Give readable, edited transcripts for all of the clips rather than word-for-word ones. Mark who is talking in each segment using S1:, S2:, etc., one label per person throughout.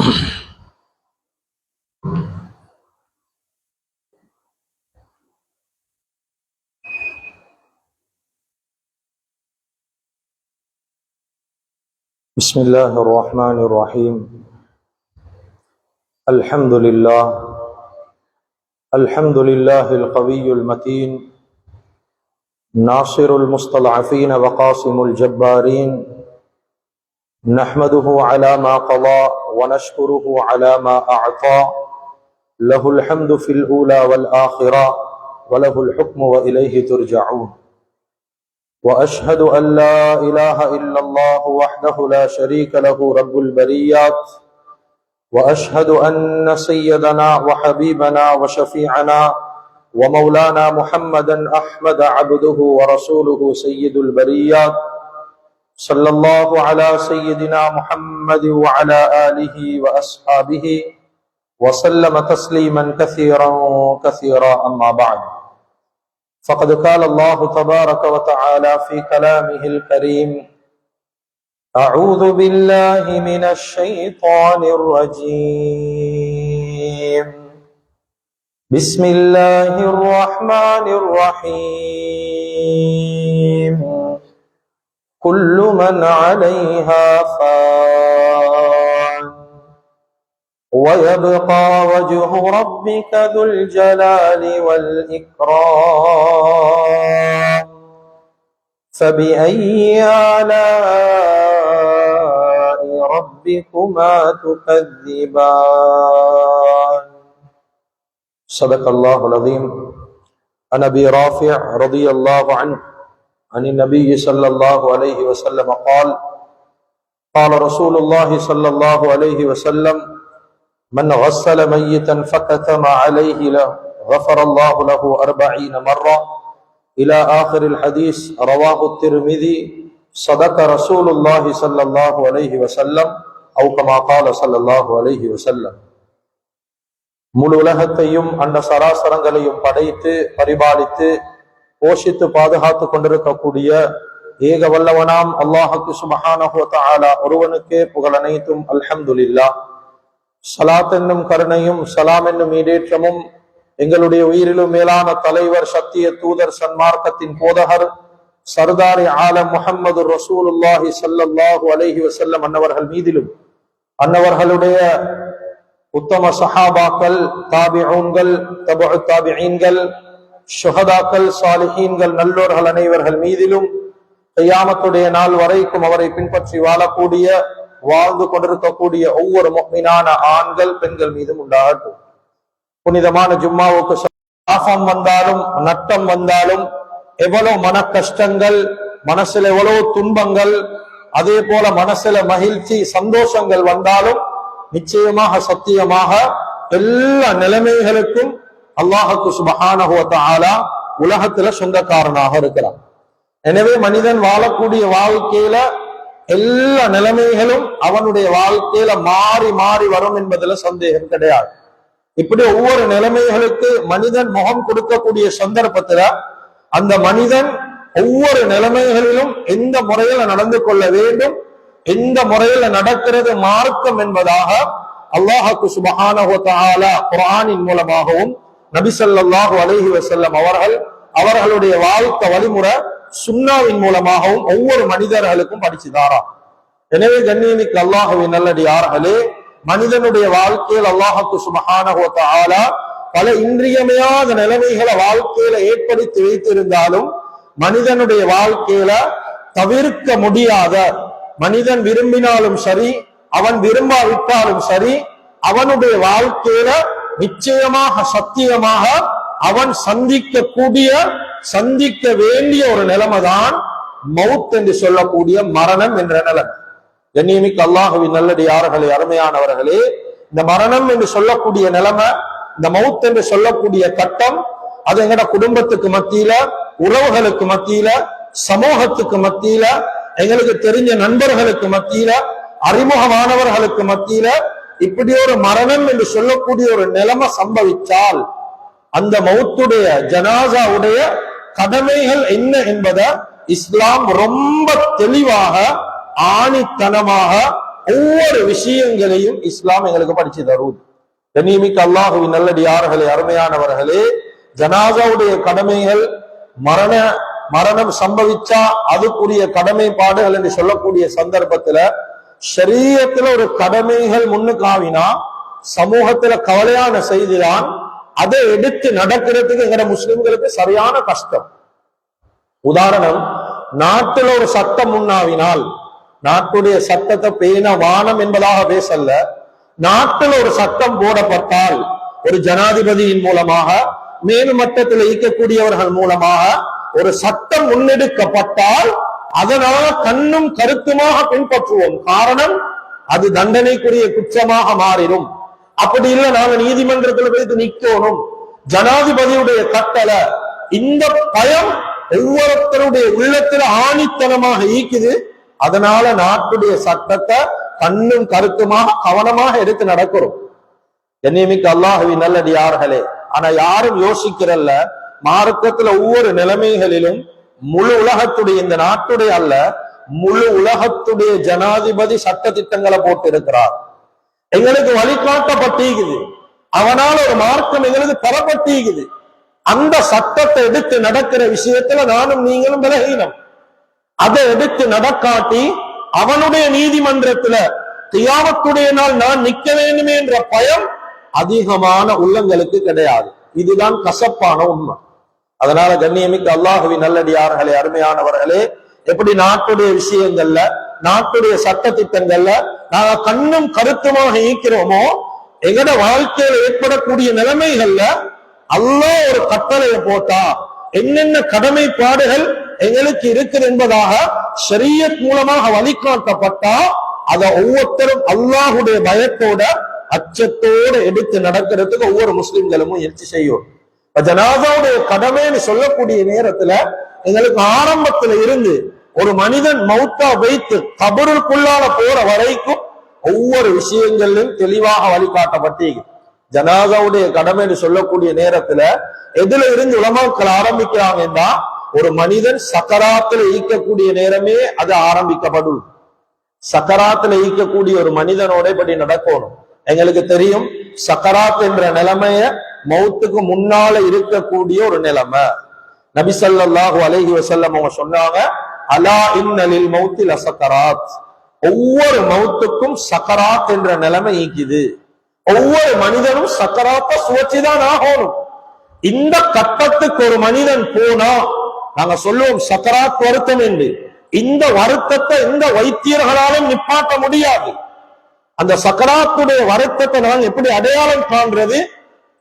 S1: بسم الله الرحمن الرحيم. الحمد لله القوي المتين، ناصر المستضعفين وقاسم الجبارين، نحمده على ما قضى ونشكره على ما أعطى، له الحمد في الأولى والآخرة وله الحكم وإليه ترجعون. وأشهد أن لا إله إلا الله وحده لا شريك له رب البريات، وأشهد أن سيدنا وحبيبنا وشفيعنا ومولانا محمدا أحمد عبده ورسوله سيد البريات، صلى الله على سيدنا محمد وعلى آله وأصحابه وسلم تسليما كثيرا كثيرا. أما بعد، فقد قال الله تبارك وتعالى في كلامه الكريم: أعوذ بالله من الشيطان الرجيم، بسم الله الرحمن الرحيم. كل من عليها فان ويبقى وجه ربك ذو الجلال والإكرام، فبأي آلاء ربكما تكذبان. صدق الله العظيم. عن أبي رافع رضي الله عنه عن النبي صلى الله عليه وسلم قال: قال رسول الله صلى الله عليه وسلم: من غسل ميتا فكتم عليه له غفر الله له 40 مرة إلى آخر الحديث. رواه الترمذي. صدق رسول الله صلى الله عليه وسلم أو كما قال صلى الله عليه وسلم. முழு உலகத்தையும் அந்த சராசரங்களையும் படைத்து பரிபாலித்து போஷித்து பாதுகாத்து கொண்டிருக்கக்கூடிய ஏக வல்லவனாம் அல்லாஹுக்கு சுப்ஹானஹு வ தஆலா ஒருவனுக்கே புகழ் அனைத்தும். அல்ஹம்துலில்லாஹ். ஸலாத் என்னும் கருணையும் ஸலாம் என்னும் ஈடேற்றமும் எங்களுடைய உயிரிலும் மேலான தலைவர், சத்திய தூதர், சன்மார்க்கத்தின் போதகர், சர்தாரி ஆலம் முஹம்மது ரசூலுல்லாஹி ஸல்லல்லாஹு அலைஹி வஸல்லம் அன்னவர்கள் மீதிலும், அன்னவர்களுடைய உத்தம சஹாபாக்கள், தாபிஊன்கள், தபஉ தாபிஈன்கள், ஷுஹதாக்கள், சாலிஹீன்கள், நல்லோர்கள் அனைவர்கள் மீதிலும் கியாமத்துடைய நாள் வரைக்கும் அவரை பின்பற்றி வாழக்கூடிய, வாழ்ந்து கொண்டிருக்கக்கூடிய ஒவ்வொரு முஃமினான ஆண்கள் பெண்கள் மீதும் உண்டாகட்டும். புனிதமான ஜும்மாவுக்கு சாஃபம் வந்தாலும் நட்டம் வந்தாலும், எவ்வளவு மன கஷ்டங்கள், மனசுல எவ்வளவு துன்பங்கள், அதே போல மனசுல மகிழ்ச்சி சந்தோஷங்கள் வந்தாலும் நிச்சயமாக சத்தியமாக எல்லா நிலைமைகளுக்கும் அல்லாஹுக்கு சுப்ஹானஹு வ தஆலா உலகத்துல சொந்தக்காரனாக இருக்கிறான். எனவே மனிதன் வாழக்கூடிய வாழ்க்கையில எல்லா நிலைமைகளும் அவனுடைய வாழ்க்கையில மாறி மாறி வரும் என்பதுல சந்தேகம் கிடையாது. இப்படி ஒவ்வொரு நிலைமைகளுக்கு மனிதன் முகம் கொடுக்கக்கூடிய சந்தர்ப்பத்துல அந்த மனிதன் ஒவ்வொரு நிலைமைகளிலும் எந்த முறையில நடந்து கொள்ள வேண்டும், எந்த முறையில நடக்கிறது மார்க்கம் என்பதாக அல்லாஹுக்கு சுப்ஹானஹு வ தஆலா குர்ஆனின் மூலமாகவும் நபி ஸல்லல்லாஹு அலைஹி வஸல்லம் அவர்களுடைய வாழ்க்கை வழிமுறை சுன்னாவின் மூலமாகவும் ஒவ்வொரு மனிதர்களுக்கும் படிச்சுதாரா. எனவே கண்ணியமிக்க அல்லாஹ்வின் நல்லடியார்களே, மனிதனுடைய வாழ்க்கையில் அல்லாஹுக்கு சுப்ஹானஹு வ தஆலா பல இன்றியமையாத நிலைமைகளை வாழ்க்கையில ஏற்படுத்தி வைத்திருந்தாலும் மனிதனுடைய வாழ்க்கையில தவிர்க்க முடியாத, மனிதன் விரும்பினாலும் சரி அவன் விரும்பாவிட்டாலும் சரி, அவனுடைய வாழ்க்கையில நிச்சயமாக சத்தியமாக அவன் சந்திக்க வேண்டிய ஒரு நிலைமைதான் மவுத் என்று சொல்லக்கூடிய மரணம் என்ற நிலைமை. கண்ணியமிக்க அல்லாஹ்வின் நல்லடியார்களே, அருமையானவர்களே, இந்த மரணம் என்று சொல்லக்கூடிய நிலைமை, இந்த மவுத் என்று சொல்லக்கூடிய கட்டம், அது எங்கட குடும்பத்துக்கு மத்தியில, உறவுகளுக்கு மத்தியில, சமூகத்துக்கு மத்தியில, எங்களுக்கு தெரிஞ்ச நண்பர்களுக்கு மத்தியில, அறிமுகமானவர்களுக்கு மத்தியில இப்படி ஒரு மரணம் என்று சொல்லக்கூடிய ஒரு நிலைமை சம்பவித்தால் அந்த மவுத்துடைய ஜனாசாவுடைய கடமைகள் என்ன என்பதை இஸ்லாம் ரொம்ப தெளிவாக ஆணித்தனமாக ஒவ்வொரு விஷயங்களையும் இஸ்லாம் எங்களுக்கு படிச்சு தருவது. கண்ணியமிக்க அல்லாஹுவின் நல்லடியார்களே, அருமையானவர்களே, ஜனாசாவுடைய கடமைகள் மரணம் சம்பவிச்சா அதுக்குரிய கடமைப்பாடுகள் என்று சொல்லக்கூடிய சந்தர்ப்பத்துல ஷரீஅத்துல ஒரு கடமைகள் முன்னுக்கு ஆவினா சமூகத்துல கவலையான செய்திதான். அதை எடுத்து நடக்கிறதுக்கு எங்கட முஸ்லிம்களுக்கு சரியான கஷ்டம். உதாரணம், நாட்டுல ஒரு சட்டம் முன்னாவினால், நாட்டுடைய சட்டத்தை பேண வானம் என்பதாக பேசல்ல, நாட்டில் ஒரு சட்டம் போடப்பட்டால் ஒரு ஜனாதிபதியின் மூலமாக மேல் மட்டத்தில் ஈக்கக்கூடியவர்கள் மூலமாக ஒரு சட்டம் முன்னெடுக்கப்பட்டால் அதனால கண்ணும் கருத்துமாக பின்பற்றுவோம். காரணம், அது தண்டனைக்குரிய குற்றமாக மாறிடும். அப்படி இல்லை, நாங்க நீதிமன்றத்தில் போய் நிக்கணும், ஜனாதிபதியுடைய கட்டளை. இந்த பயம் ஒவ்வொருத்தருடைய உள்ளத்துல ஆணித்தனமாக ஈக்குது. அதனால நாட்டுடைய சட்டத்தை கண்ணும் கருத்துமாக கவனமாக எடுத்து நடக்கிறோம். கண்ணியமிக்க அல்லாஹுவின் நல்லடியார்களே, ஆனா யாரும் யோசிக்கிறல்ல, மார்க்கத்துல ஒவ்வொரு நிலைமைகளிலும் முழு உலகத்துடைய, இந்த நாட்டுடைய அல்ல, முழு உலகத்துடைய ஜனாதிபதி சட்ட திட்டங்களை போட்டு இருக்கிறார். எங்களுக்கு வழிகாட்டப்பட்டிருக்குது, அவனால ஒரு மார்க்கம் எங்களுக்கு தரப்பட்டிருக்குது. அந்த சட்டத்தை எடுத்து நடக்கிற விஷயத்துல நானும் நீங்களும் விலகினோம். அதை எடுத்து நடக்காட்டி அவனுடைய நீதிமன்றத்துல கியாமத்துடைய நாள் நான் நிக்க வேண்டுமே என்ற பயம் அதிகமான உள்ளங்களுக்கு கிடையாது. இதுதான் கசப்பான உண்மை. அதனால கண்ணியமிக்க அல்லாஹுவின் நல்லடியார்களே, அருமையானவர்களே, எப்படி நாட்டுடைய விஷயங்கள்ல, நாட்டுடைய சட்ட திட்டங்கள்ல நாங்க கண்ணும் கருத்துமாக ஈக்கிறோமோ, எங்கட வாழ்க்கையில ஏற்படக்கூடிய நிலைமைகள்ல அல்லாஹ் ஒரு கட்டளையை போட்டா என்னென்ன கடமைப்பாடுகள் எங்களுக்கு இருக்குது என்பதாக ஷரியத் மூலமாக வழிகாட்டப்பட்டா அதை ஒவ்வொருத்தரும் அல்லாஹுடைய பயத்தோட அச்சத்தோடு எடுத்து நடக்கிறதுக்கு ஒவ்வொரு முஸ்லிம்களும் முயற்சி செய்யும். ஜனாசாவுடைய கடமைன்னு சொல்லக்கூடிய நேரத்துல எங்களுக்கு ஆரம்பத்துல இருந்து ஒரு மனிதன் மௌத்தா வைத்து கபருக்குள்ளால போற வரைக்கும் ஒவ்வொரு விஷயங்களிலும் தெளிவாக வழிகாட்டப்பட்டு ஜனாசாவுடைய கடமைன்னு சொல்லக்கூடிய நேரத்துல எதுல இருந்து உலமாக்கள் ஆரம்பிக்கிறாங்கன்னா, ஒரு மனிதன் சக்கராத்துல ஈக்கக்கூடிய நேரமே அது ஆரம்பிக்கப்படும். சக்கராத்துல ஈக்கக்கூடிய ஒரு மனிதனோட இப்படி நடக்கணும். எங்களுக்கு தெரியும், சக்கராத் என்ற நிலைமைய மௌத்துக்கு முன்னால இருக்கக்கூடிய ஒரு நிலைமை. நபி ஸல்லல்லாஹு அலைஹி வஸல்லம் அவங்க சொன்னாங்க, அலா இன்னலில் மௌத்தி லசக்கராத், ஒவ்வொரு மௌத்துக்கும் சக்கராத் என்ற நிலைமை ஈக்குது. ஒவ்வொரு மனிதனும் சக்கராத்தை சுவச்சுதான் ஆகணும். இந்த கட்டத்துக்கு ஒரு மனிதன் போனா நாங்க சொல்லுவோம் சக்கராத் வருத்தம் என்று. இந்த வருத்தத்தை எந்த வைத்தியர்களாலும் நிப்பாட்ட முடியாது. அந்த சக்கராத்துடைய வருத்தத்தை நாங்க எப்படி அடையாளம் காண்றது?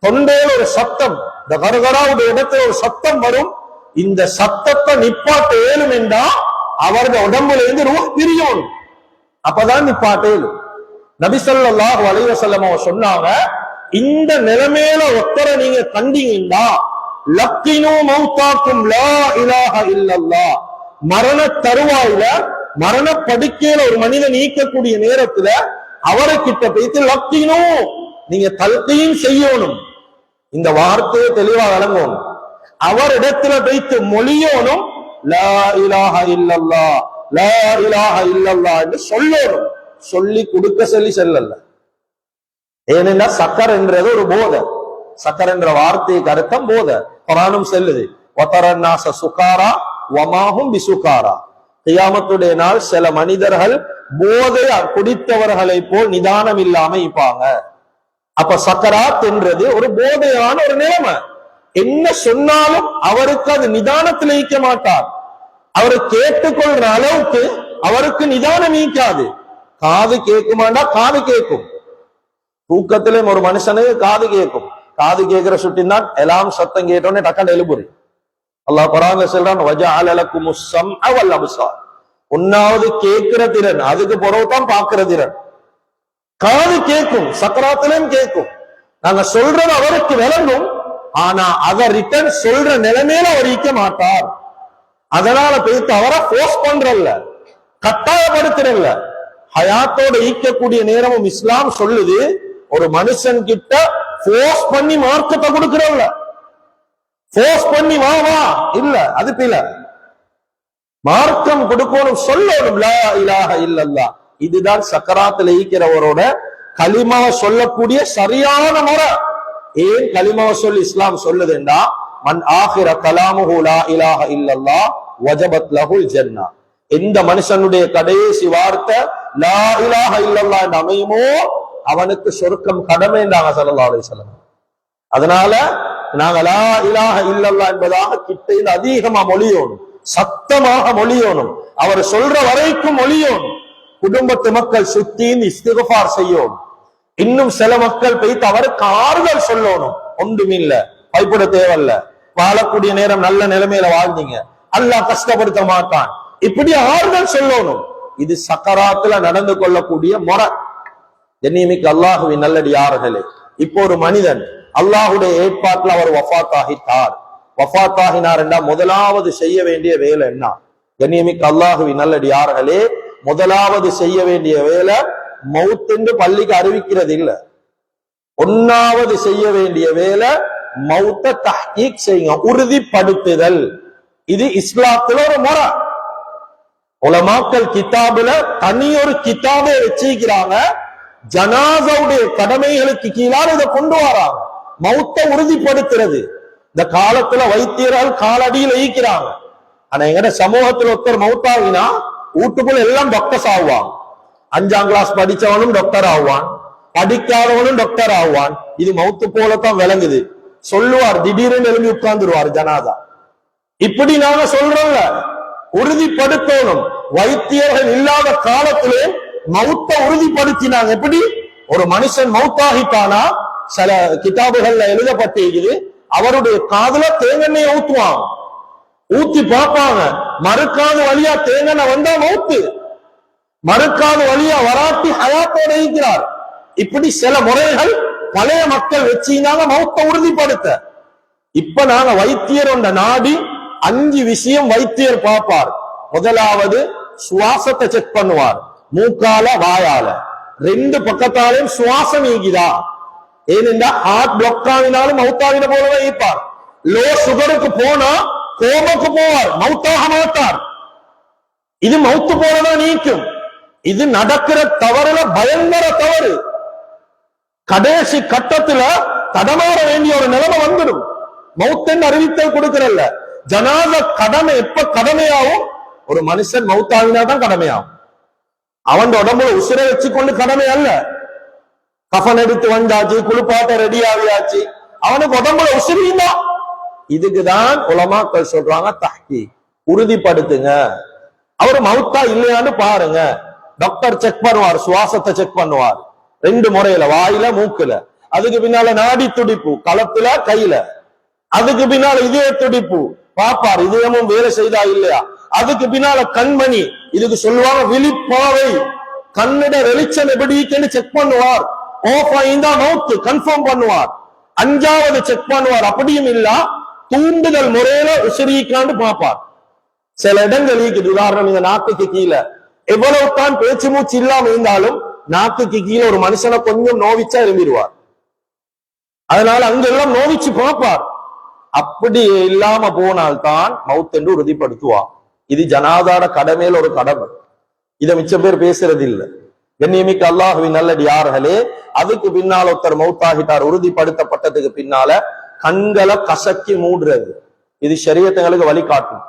S1: தொண்டையில் ஒரு சத்தம், இந்த கரகராவுடைய இடத்துல ஒரு சத்தம் வரும். இந்த சத்தத்தை நிப்பாட்ட ஏழும் என்றா அவரது உடம்புல இருந்து ரூஹ் பிரியணும், அப்பதான் நிப்பாட்ட ஏழும். நபி ஸல்லல்லாஹு அலைஹி வஸல்லம் சொன்னாங்க, இந்த நிலைமையில ஒத்தரை நீங்க கண்டீங்கன்னா லக்கினு மௌத்தாக்கும் லா இலாஹ இல்லல்லாஹ், மரண தருவாயில மரண படுக்கையில ஒரு மனிதன் நீக்கக்கூடிய நேரத்துல அவரைக்கிட்ட போயிட்டு லக்கினு, நீங்க தல்கீன் செய்யணும், இந்த வார்த்தையை தெளிவா வழங்கணும். அவர் இடத்துல வைத்து மொழியோனும் லா இலாஹ இல்லல்லாஹ், லா இலாஹ இல்லல்லாஹ் என்று சொல்லணும். சொல்லி கொடுக்க சொல்லி செல்லல. ஏனென்றா சக்கர் என்றது ஒரு போதை. சக்கர் என்ற வார்த்தைக்கு அர்த்தம் போதை. குர்ஆனும் செல்லுது, வதரன்னாஸ சுகாரா வமாஹும் பிசுகாரா, கியாமத்துடைய நாள் சில மனிதர்கள் போதை குடித்தவர்களை போல் நிதானம் இல்லாம இருப்பாங்க. அப்ப சக்கராத் என்றது ஒரு போதையான ஒரு நிலைமை. என்ன சொன்னாலும் அவருக்கு அது நிதானத்தில் ஈக்க மாட்டார். அவரை கேட்டுக்கொள்ற அளவுக்கு அவருக்கு நிதானம் ஈக்காது. காது கேட்குமாண்டா காது கேட்கும். தூக்கத்திலே ஒரு மனுஷனுக்கு காது கேட்கும். காது கேட்கிற சுட்டின் தான் எல்லாம் சத்தம் கேட்டோன்னே டக்குன்னு எழுப்புரு. அல்லாஹ் குர்ஆன்ல சொல்றான், வஜஅல லக்குமுஸ் ஸம்அ வல் அப்ஸார், ஒன்னாவது கேட்கிற திறன், அதுக்கு பிறகுதான் பார்க்கிற திறன். காது கேட்கும், சக்கராத்திலும் கேட்கும். நாங்க சொல்றது அவருக்கு விளங்கும், ஆனா அதை ரிட்டர்ன் சொல்ற நிலைமையில அவர் ஈக்க மாட்டார். அதனால போயிட்டு அவரை போர்ஸ் பண்றல்ல, கட்டாயப்படுத்துறல்ல. ஹயாத்தோட ஈக்கக்கூடிய நேரமும் இஸ்லாம் சொல்லுது, ஒரு மனுஷன் கிட்ட போர்ஸ் பண்ணி மார்க்கத்தை கொடுக்கிறல்ல, போர்ஸ் பண்ணி வா வா இல்ல, அது பில. மார்க்கம் கொடுக்கணும், சொல்லணும் லா இலாஹ இல்லல்லாஹ், இதுதான் சக்கராத்துல ஈக்கிறவரோட கலிமாவை சொல்லக்கூடிய சரியான முறை. ஏன் கலிமாவை சொல்லி இஸ்லாம் சொல்லுதுண்டா, மன் ஆகிர கலாமுஹு லா இலாஹ இல்லல்லாஹ் வஜபத் லஹுல் ஜன்னah. எந்த மனுஷனுடைய கடைசி வார்த்தை லா இலாஹ இல்லல்லாஹ் என்று அமையுமோ அவனுக்கு சொர்க்கம் கடமைன்றாங்க ஸல்லல்லாஹு அலைஹி வஸல்லம். அதனால நாங்க லா இலாஹ இல்லல்லாஹ் என்பதாக கிட்ட அதிகமா மொழியோணும், சத்தமாக மொழியோணும், அவர் சொல்ற வரைக்கும் மொழியோணும். குடும்பத்து மக்கள் சுத்தி இஸ்திக்ஃபார் செய்யணும். இன்னும் சில மக்கள் போய்த்து அவருக்கு ஆறுதல் சொல்லணும். ஒன்றுமில்ல, பயப்பட தேவையில்ல, வாழக்கூடிய நேரம் நல்ல நிலைமையில வாழ்ந்தீங்க, அல்லாஹ் கஷ்டப்படுத்த மாட்டான், இப்படி ஆறுதல் சொல்லணும். இது சக்கராத்துல நடந்து கொள்ளக்கூடிய முறை. கண்ணியமிக்க அல்லாஹுவின் நல்லடியார்களே, இப்போ ஒரு மனிதன் அல்லாஹுடைய ஏற்பாட்டில் அவர் வஃபாத் ஆகிட்டார். வஃபாத் ஆகினார் என்றால் முதலாவது செய்ய வேண்டிய வேலை என்ன? கண்ணியமிக்க அல்லாஹுவின் நல்லடியார்களே, முதலாவது செய்ய வேண்டிய வேலை மவுத் என்று பள்ளிக்கு அறிவிக்கிறது இல்ல. ஒன்னாவது செய்ய வேண்டிய வேலை மவுத்த தஹ்கீக் செய்யுங்க, உறுதிப்படுத்துதல். இது இஸ்லாத்துல ஒரு முறை. உலமாக்கள் கிதாபுல தனி ஒரு கிதாபை வச்சிருக்கிறாங்க. ஜனாசாவுடைய கடமைகளுக்கு கீழால இதை கொண்டு வராங்க. மவுத்த உறுதிப்படுத்துறது. இந்த காலத்துல வைத்தியர்கள் காலடியில் ஈக்கிறாங்க. ஆனா எங்கட சமூகத்துல ஒருத்தர் மவுத்தாகினா வீட்டுக்குள்ள எல்லாம் டாக்டர்ஸ் ஆகுவான். 5ஆம் கிளாஸ் படிச்சவனும் டாக்டர் ஆகுவான், படிக்காதவனும் டாக்டர் ஆகுவான். இது மவுத்து போலத்தான் விளங்குது. சொல்லுவார், திடீர்னு எழுதி உட்கார்ந்துருவார் ஜனாதா. இப்படி நாங்க சொல்றோம்ல, உறுதிப்படுத்தணும். வைத்தியர்கள் இல்லாத காலத்திலே மவுத்த உறுதிப்படுத்தினாங்க. எப்படி? ஒரு மனுஷன் மவுத்தாகிட்டானா சில கிதாபுகள்ல எழுதப்பட்டிருக்குது, அவருடைய காதுல தேங்கெண்ணெய் ஊத்துவான், ஊத்தி பார்ப்பாங்க, மறுக்காத வழியா தேங்கெண்ணெய் வந்தா மவுத்து, மறுக்காத வழியா வராட்டி ஹயாத்தோட இருக்கிறார். இப்படி சில முறைகள் பழைய மக்கள் வச்சிருந்தாங்க மவுத்த உறுதிப்படுத்த. இப்ப நாங்க வைத்தியர் நாடி 5 விஷயம் வைத்தியர் பார்ப்பார். முதலாவது சுவாசத்தை செக் பண்ணுவார், மூக்கால வாயால 2 பக்கத்தாலையும் சுவாசம் ஈகுதா. ஏனென்றா ஹார்ட் பிளாக் ஆகினாலும் மவுத்தாவின போலதான் இருப்பார். லோ சுகருக்கு போனா கோமக்கு போவார், மவுத்தாக மாட்டார். இது மவுத்து போலதான் நீக்கும். இது நடக்கிற தவறுல பயங்கர தவறு. கடைசி கட்டத்துல தடமாற வேண்டிய ஒரு நிலைமை வந்துடும். மவுத்தன் அறிவித்தல் கொடுக்கிறல்ல, ஜனாத கடமை எப்ப கடமையாகும்? ஒரு மனுஷன் மவுத்தாகினாதான் கடமையாகும். அவன் உடம்புல உசிரை வச்சுக்கொண்டு கடமை அல்ல. கஃன் எடுத்து வந்தாச்சு, குளிப்பாட்ட ரெடி ஆகியாச்சு, அவனுக்கு உடம்புல உசிரியும் தான். இதுக்குதான் உலமாக்கள் சொல்றாங்க தஹ்கீக், உறுதிப்படுத்துங்க. அவர் மவுத்தா இல்லையான்னு பாருங்க. டாக்டர் செக் பண்ணுவார், சுவாசத்தை செக் பண்ணுவார் 2 முறையில, வாயில மூக்குல. அதுக்கு பின்னால நாடி துடிப்பு களத்துல கையில. அதுக்கு பின்னால இதய துடிப்பு பாப்பார், இதயமும் வேலை செய்தா இல்லையா. அதுக்கு பின்னால கண்மணி, இதுக்கு சொல்லுவாங்க விழிப்பாவை, கண்ணிட வெளிச்சம் எப்படி செக் பண்ணுவார். ஆஃப் ஆயிந்தா மவுத்து கன்ஃபார்ம் பண்ணுவார். 5வது செக் பண்ணுவார். அப்படியும் இல்ல தூண்டுதல் முறையில உசிரிக்காண்டு பார்ப்பார். சில இடங்கள் இருக்குது. உதாரணம், இந்த நாக்குக்கு கீழே எவ்வளவு தான் பேச்சு மூச்சு இல்லாம இருந்தாலும் நாக்குக்கு கீழே ஒரு மனுஷனை கொஞ்சம் நோவிச்சா எழும்பிடுவார். அதனால அங்கெல்லாம் நோவிச்சு பார்ப்பார். அப்படி இல்லாம போனால்தான் மவுத் என்று உறுதிப்படுத்துவார். இது ஜனாதாட கடமையில ஒரு கடமை. இதை மிச்சம் பேர் பேசுறது இல்லை. கண்ணியமிக்க அல்லாஹுவின் நல்லடியார்களே, அதுக்கு பின்னால ஒருத்தர் மவுத்தாகிட்டார், உறுதிப்படுத்தப்பட்டதுக்கு பின்னால கண்களை கசக்கி மூடுறது. இது ஷரியத்துங்களுக்கு வழிகாட்டும்.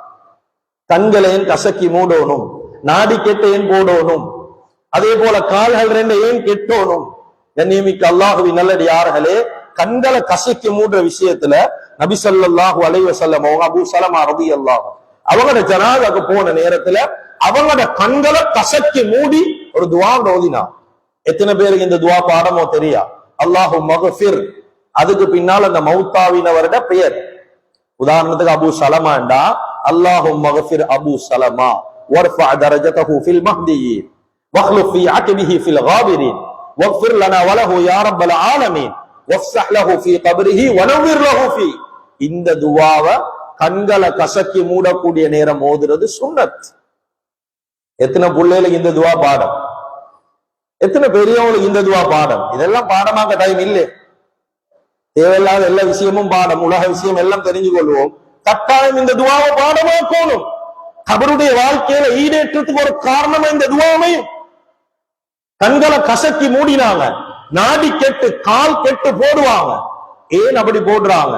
S1: கண்களையும் கசக்கி மூடணும், நாடி கெட்ட ஏன் போடணும், அதே போல கால்கள் 2 ஏன் கெட்டோனும். கண்ணியமிக்க அல்லாஹுவின் நல்லடியார்களே, கண்களை கசக்கி மூடுற விஷயத்துல நபி ஸல்லல்லாஹு அலைஹி வஸல்லம் அபூ ஸலமா ரலியல்லாஹு அவங்களோட ஜனாஸாக்கு போன நேரத்துல அவங்களோட கண்களை கசக்கி மூடி ஒரு துஆ ஓதினா. எத்தனை பேருக்கு இந்த துஆ பாடமோ தெரியா? அல்லாஹும்ம மக்ஃபிர், அதுக்கு பின்னால் அந்த மௌத்தாவினவரோட பெயர். உதாரணத்துக்கு அபூ ஸலமாண்டா அல்லாஹும்ம மக்ஃபிர் அபூ ஸலமா வர்ஃபா தரஜதஹு ஃபில் மஹ்தியின் வக்லுஃப் ஃபீ அக்பிஹி ஃபில் காபிரின் வக்ஃபிர் லனா வலஹு யா ரப்பல் ஆலமீன் வஃப்ஸஹ் லஹு ஃபீ கப்ரிஹி வனவ்விர் லஹு ஃபீ. இந்த துஆவை கண்களை கசக்கி மூடக்கூடிய நேரம் ஓதுறது சுன்னத். எத்தனை பிள்ளைகளுக்கு இந்த துஆ பாடம், எத்தனை பெரியவங்களுக்கு இந்த துஆ பாடம். இதெல்லாம் பாடமாக்க டைம் இல்லை. தேவையில்லாத எல்லா விஷயமும் பாடம், உலக விஷயம் எல்லாம் தெரிஞ்சு கொள்வோம். கட்டாயம் இந்த துஆவை பாடமாக்கணும். கபருடைய வாழ்க்கையில ஈடேற்றத்துக்கு ஒரு காரணமா இந்த துஆவையும் கண்களை கசக்கி மூடினாங்க, நாடி கெட்டு கால் கெட்டு போடுவாங்க. ஏன் அப்படி போடுறாங்க?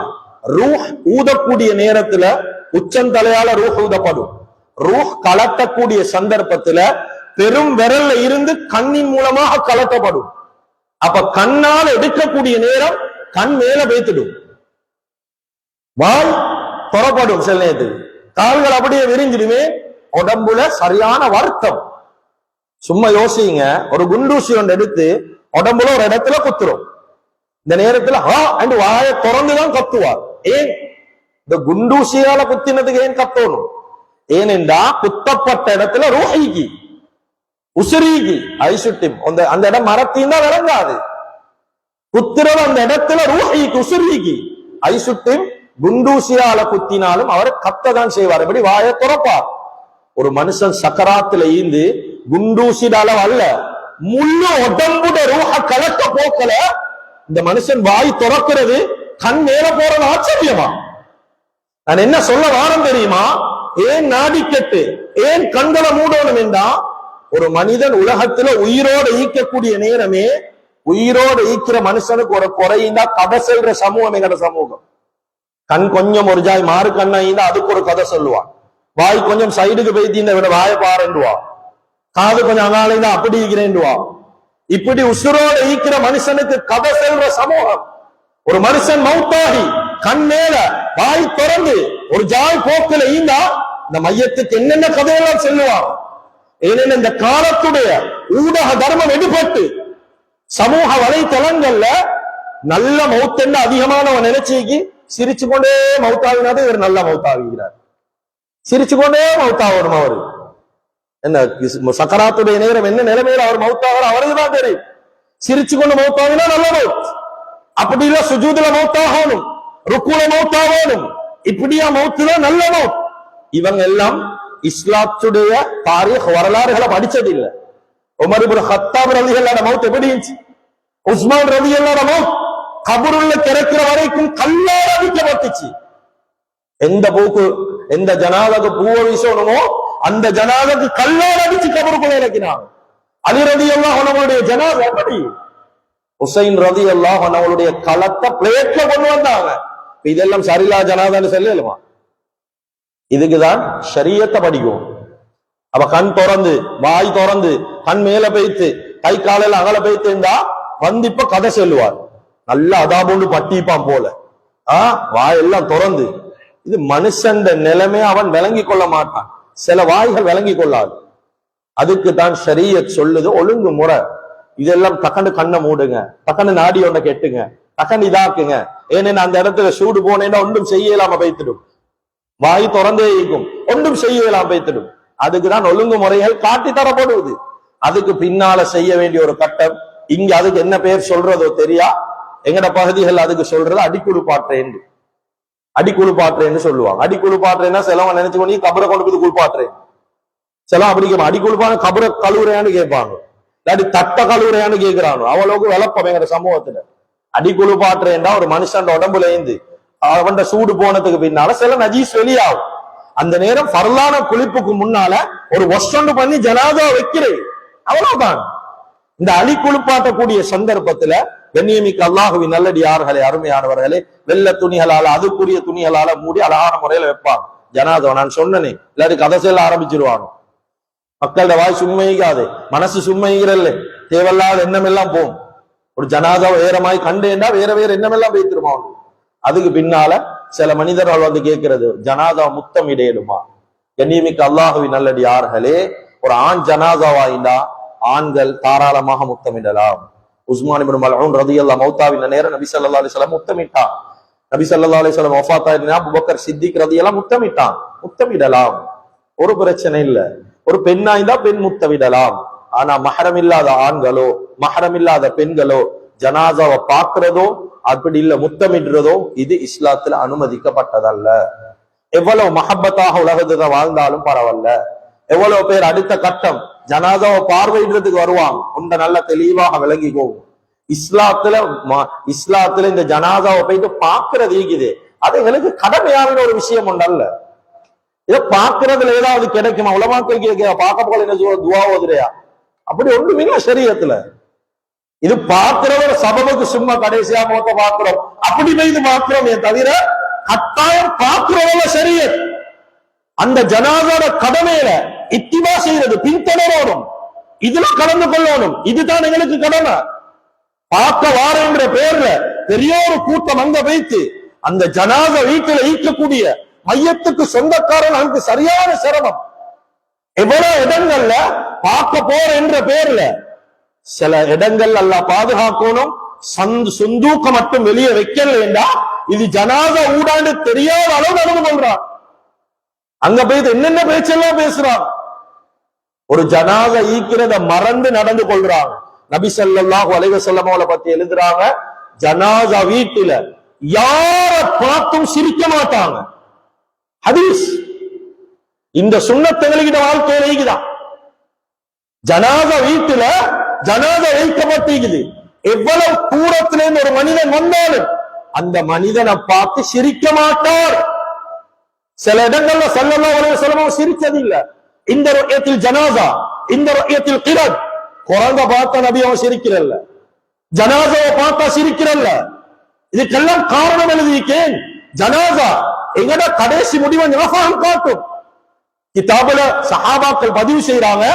S1: ரூஹ் ஊதக்கூடிய நேரத்துல உச்சந்தலையால ரூஹ் ஊதப்படும். ரூஹ் கலட்டக்கூடிய சந்தர்ப்பத்துல பெரும் விரல்ல இருந்து கண்ணின் மூலமாக கலட்டப்படும். அப்ப கண்ணால் எடுக்கக்கூடிய நேரம் கண் மேல பேத்துடும், வாய் புறப்படும். சில நேரத்துக்கு கால்கள் அப்படியே விரிஞ்சிடுமே. உடம்புல சரியான வருத்தம். சும்மா யோசிங்க, ஒரு குண்டூசி ஒன்று எடுத்து உடம்புல ஒரு இடத்துல குத்துரும். இந்த நேரத்துல வாயை திறந்துதான் கத்துவார். ஏன்? இந்த குண்டூசியால குத்தினதுக்கு ஏன் கத்தணும்? ஏனென்றா குத்தப்பட்ட இடத்துல ரூஹிக்கு உசுரீகி ஐசுட்டிம் அந்த இடம் மரத்தின்னா விளங்காது. குத்துறது அந்த இடத்துல ரூஹிக்கு உசுரீகி ஐசுட்டிம். குண்டூசியால குத்தினாலும் அவர் கத்ததான் செய்வார். எப்படி? வாயை துறப்பார். ஒரு மனுஷன் சக்கராத்துல ஈந்து குண்டூசிட அளவு அல்ல, முழு உடம்புட ரூஹ கலக்க போக்கல இந்த மனுஷன் வாய் துறக்கிறது, கண் மேல போறது ஆச்சரியமா? நான் என்ன சொல்ல வாரம் தெரியுமா? ஏன் நாடிக்கட்டு, ஏன் கண்களை மூடணும் என்றா, ஒரு மனிதன் உலகத்துல உயிரோடு ஈக்கக்கூடிய நேரமே, உயிரோடு ஈக்கிற மனுஷனுக்கு ஒரு குறைந்தா கதை சொல்ற சமூகம் எங்கட சமூகம். கண் கொஞ்சம் ஒரு ஜாய் மாறு கண்ணா அதுக்கு ஒரு கதை சொல்லுவான். வாய் கொஞ்சம் சைடுக்கு போய்த்தி இந்த விட வாய பாருண்டுவா, காது கொஞ்சம் அங்காலைந்தா அப்படி ஈக்கிறேன்டுவா. இப்படி உசுரோடு ஈக்கிற மனுஷனுக்கு கதை சொல்ற சமூகம். ஒரு மனுஷன் மௌத்தாகி கண் மேல வாய் திறந்து ஒரு ஜாய் போக்குல ஈந்தா இந்த மையத்துக்கு என்னென்ன கதையெல்லாம் சொல்லுவான். ஏனென்ன இந்த காலத்துடைய ஊடக தர்மம் எடுபட்டு சமூக வலைத்தளங்கள்ல நல்ல மௌத்தென்ன அதிகமானவன் நினைச்சிக்கு சிரிச்சு கொண்டே மௌத்தாவினாதே இவர் நல்ல மௌத்தாகிறார். சிரிச்சு கொண்டே மௌத்தாகணும். அவரு என்ன சக்கராத்துடைய நேரம் என்ன நிலைமையில அவர் மௌத்தாகிறார் அவருக்கு தான் தெரியும். சிரிச்சு கொண்டு மௌத்தாவினா நல்ல மௌத். அப்படி இல்ல சுஜூதுல மௌத்தாகணும், ருக்குல மௌத்தாகணும். இப்படியா மௌத்துதான் நல்ல மௌத். இவங்க எல்லாம் இஸ்லாத்துடைய தாரீக் வரலாறுகளை படிச்சது இல்ல. உமர் இப்னு கத்தாப் ரலியல்லாஹு அன்ஹு மௌத் எப்படி இருந்துச்சு? உஸ்மான் ரலியல்லாஹு அன்ஹு மௌத் கபருள்ள திறக்கிற வரைக்கும் கல்லால் அடிக்கப்பட்டுச்சு. எந்த பூக்கு எந்த ஜனாதக்கு பூவை வீசணுமோ அந்த ஜனாதக்கு கல்லால் அடிச்சு கபருக்குள்ள இறக்கினாங்க. அலி ரலியல்லாஹு அன்ஹுடைய ஜனாதா எப்படி? ஹுசைன் ரலியல்லாஹு அன்ஹுடைய களத்தை பிளேட்ல கொண்டு வந்தாங்க. இதெல்லாம் சரிலா ஜனாதான்னு சொல்லலுமா? இதுக்குதான் ஷரியத்தை படிக்கும். அப்ப கண் திறந்து வாய் திறந்து கண் மேல பெய்த்து கை காலையில அகல பெய்த்து இருந்தா வந்து இப்ப கதை சொல்லுவார். நல்ல அதாபோண்டு பட்டிப்பான் போல வாயெல்லாம் திறந்து. இது மனுஷன் நிலைமை அவன் விளங்கி கொள்ள மாட்டான். சில வாய்கள் விளங்கி கொள்ளாது. அதுக்கு தான் ஷரியத் சொல்லுது ஒழுங்கு முறை. இதெல்லாம் டக்குன்னு கண்ணை மூடுங்க, டக்குன்னு நாடி ஒன்றை கெட்டுங்க, டக்குன்னு இதாக்குங்க. ஏன்னா அந்த இடத்துல சூடு போனேன்னா ஒன்றும் செய்யலாம பைத்திடும். வாய் திறந்தே இருக்கும், ஒன்றும் செய்யலாம் பைத்திடும். அதுக்குதான் ஒழுங்கு முறைகள் காட்டி தரப்படுவது. அதுக்கு பின்னால செய்ய வேண்டிய ஒரு கட்டம். இங்க அதுக்கு என்ன பெயர் சொல்றதோ தெரியா, எங்கட பகுதிகள் அதுக்கு சொல்றது அடிக்குழுப்பாற்றேன். அடிக்குழுப்பாற்றேன்னு சொல்லுவாங்க. அடிக்குழுப்பாற்றேன்னா சிலவங்க நினைச்சு கொண்டு கபரை கொண்டு போய் குளிப்பாற்றேன். சிலம் அப்படி அடிக்குழுப்பான கபரை கழுவுறையான்னு கேட்பாங்க, இல்லாட்டி தட்ட கழுவுறையான்னு கேட்கிறாங்க. அவ்வளவுக்கு விளப்பம் எங்கட சமூகத்துல. அடிக்குழுப்பாற்றேன்டா ஒரு மனுஷன் உடம்புல இருந்து அவன் சூடு போனதுக்கு பின்னால சில நஜீஸ் வெளியாகும். அந்த நேரம் ஃபர்லான குளிப்புக்கு முன்னால ஒரு ஒஸ்டொண்டு பண்ணி ஜனாதா வைக்கிறேன், அவ்வளவுதான். இந்த அலி குளிப்பாட்டக்கூடிய சந்தர்ப்பத்துல கண்ணியமிக்க அல்லாஹுவின் நல்லடியார்களே, அருமையானவர்களே, வெள்ள துணிகளால அதுக்குரிய துணிகளால மூடி அழகான முறையில வைப்பாங்க ஜனாதா. நான் சொன்னனே இல்லாட்டி கதை செல்ல ஆரம்பிச்சிருவாங்க. மக்களோட வாய் சும்மைக்காது, மனசு சும்மைங்கிறல்ல, தேவையில்லாத எண்ணம் எல்லாம் போகும். ஒரு ஜனாதாவை வேறமாய் கண்டேண்டா வேற வேற எண்ணமெல்லாம் வைத்திருமா. அதுக்கு பின்னால சில மனிதர்கள் வந்து கேட்கிறது, ஜனாதா முத்தம் இடையிடுமா? கண்ணியமிக்க அல்லாஹுவின் நல்லடியார்களே, ஒரு ஆண் ஜனாதாவாயிண்டா ஆண்கள் தாராளமாக முத்தமிடலாம். உஸ்மான் இப்னு மல்ஊன் ரலியல்லாஹு மௌத்தாவின் நேரம் நபி ஸல்லல்லாஹு அலைஹி வஸல்லம் முத்தமிட்டான். நபி ஸல்லல்லாஹு அலைஹி வஸல்லம் வஃபாத்தாயினா அபூபக்கர் சித்திக் ரலியல்லாஹு முத்தமிட்டான். முத்தமிடலாம், ஒரு பிரச்சனை இல்ல. ஒரு பெண்ணாய்ந்தா பெண் முத்தமிடலாம். ஆனா மஹரம் இல்லாத ஆண்களோ மஹரம் இல்லாத பெண்களோ ஜனாதாவை பார்க்கிறதோ அப்படி இல்ல முத்தமிடுறதோ இது இஸ்லாத்துல அனுமதிக்கப்பட்டதல்ல. எவ்வளவு மஹப்பத்தாக உலகத்துல வாழ்ந்தாலும் பரவாயில்ல. எவ்வளவு பேர் அடுத்த கட்டம் ஜனாதாவை பார்வையிடுறதுக்கு வருவாங்க, உண்ட நல்ல தெளிவாக விளங்கி போகும். இஸ்லாத்துல இந்த ஜனாதாவை போயிட்டு பார்க்கறது இருக்குது, அது எங்களுக்கு கடமையான ஒரு விஷயம் உண்டல்ல. இதை பார்க்கறதுல ஏதாவது கிடைக்குமா? உலமாக்கள் பார்க்க போல என்ன துவா ஓதுறையா? அப்படி ஒண்ணுமில்ல ஷரியத்துல. இது பார்க்கிறவர் சபபுக்கு சும்மா கடைசியா மோத்த பார்க்கிறோம் அப்படி இது பார்க்கிறோம் தவிர கட்டாயம் பார்க்கிறவங்க ஷரியத். அந்த ஜனாதோட கடமையில இத்திமா செய்யறது பின்தொடரணும், இதுல கலந்து கொள்ளணும். இதுதான் எங்களுக்கு கடமை. பார்க்க வாரன்ற பேர்ல பெரிய ஒரு கூட்டம் அங்க வைத்து அந்த ஜனாத வீட்டில் ஈக்கக்கூடிய மையத்துக்கு சொந்தக்காரன் அங்கு சரியான சிரமம். எவ்வளவு இடங்கள்ல பார்க்க போற என்ற பேர்ல சில இடங்கள் எல்லாம் பாதுகாக்கணும். சொந்தூக்க மட்டும் வெளியே வைக்கலா இது ஜனாத ஊடாண்டு தெரியாத அளவு நடந்து கொள்றான். அங்க போய் என்னென்ன பேச்செல்லாம் பேசுறான். ஒரு ஜனாத ஈக்கிறத மறந்து நடந்து கொள்றாங்க. நபி ஸல்லல்லாஹு அலைஹி வஸல்லம் அவங்களை பத்தி எழுதுறாங்க, ஜனாதா வீட்டுல யார பார்த்தும் சிரிக்க மாட்டாங்க. ஹதீஸ். இந்த சுன்னத்துகளிட வாழ்க்கையில இருக்குதான். ஜனாதா வீட்டுல ஜனாதா வைக்கப்பட்டிருக்குது. எவ்வளவு தூரத்திலிருந்து ஒரு மனிதன் வந்தாலும் அந்த மனிதனை பார்த்து சிரிக்க மாட்டார். சில இடங்கள்ல ஸல்லல்லாஹு அலைஹி வஸல்லம் சிரிச்சது இல்ல. இந்த ருயத்தில் ஜனாதா, இந்த ருயத்தில் கிரத். குரங்க பார்த்தா நபி அவன் சிரிக்கிறல்ல, ஜனாதாவை பார்த்தா சிரிக்கிறல்ல. இதுக்கெல்லாம் காரணம் எழுதியிருக்கேன். ஜனாதா எங்கட கடைசி முடிவை ஞாபகம் காட்டும். கிதாபுல சஹாபாக்கள் பதிவு செய்யறாங்க.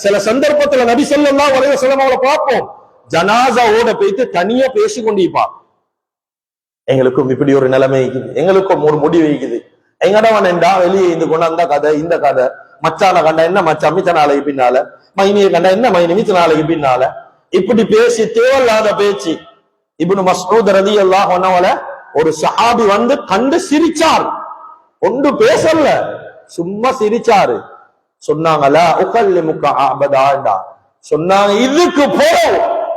S1: சில சந்தர்ப்பத்துல நபி ஸல்லல்லாஹு அலைஹி வஸல்லம் அவங்களை பார்ப்போம், ஜனாசாவோட போயிட்டு தனியா பேசி கொண்டிருப்பான். எங்களுக்கும் இப்படி ஒரு நிலைமை இருக்குது, எங்களுக்கும் ஒரு முடிவு இருக்குது. எங்கடவன் என்றா வெளியே இருந்து கொண்டு அந்த கதை இந்த கதை, மச்சான கண்டா என்ன மச்சான் மிச்ச நாளைக்கு பின்னால, மைனியை கண்டா என்ன மைனி மிச்ச நாளைக்கு பின்னால, இப்படி பேசி தேவையில்லாத பேச்சு. இப்னு மஸ்ஊத் ரலியல்லாஹு அன்ஹு ஒரு சஹாபி வந்து கண்டு சிரிச்சார், ஒன்று பேசல, சும்மா சிரிச்சாரு. சொன்னாங்கல்ல உகல்லிமுக அபதா, சொன்னாங்க இதுக்கு போ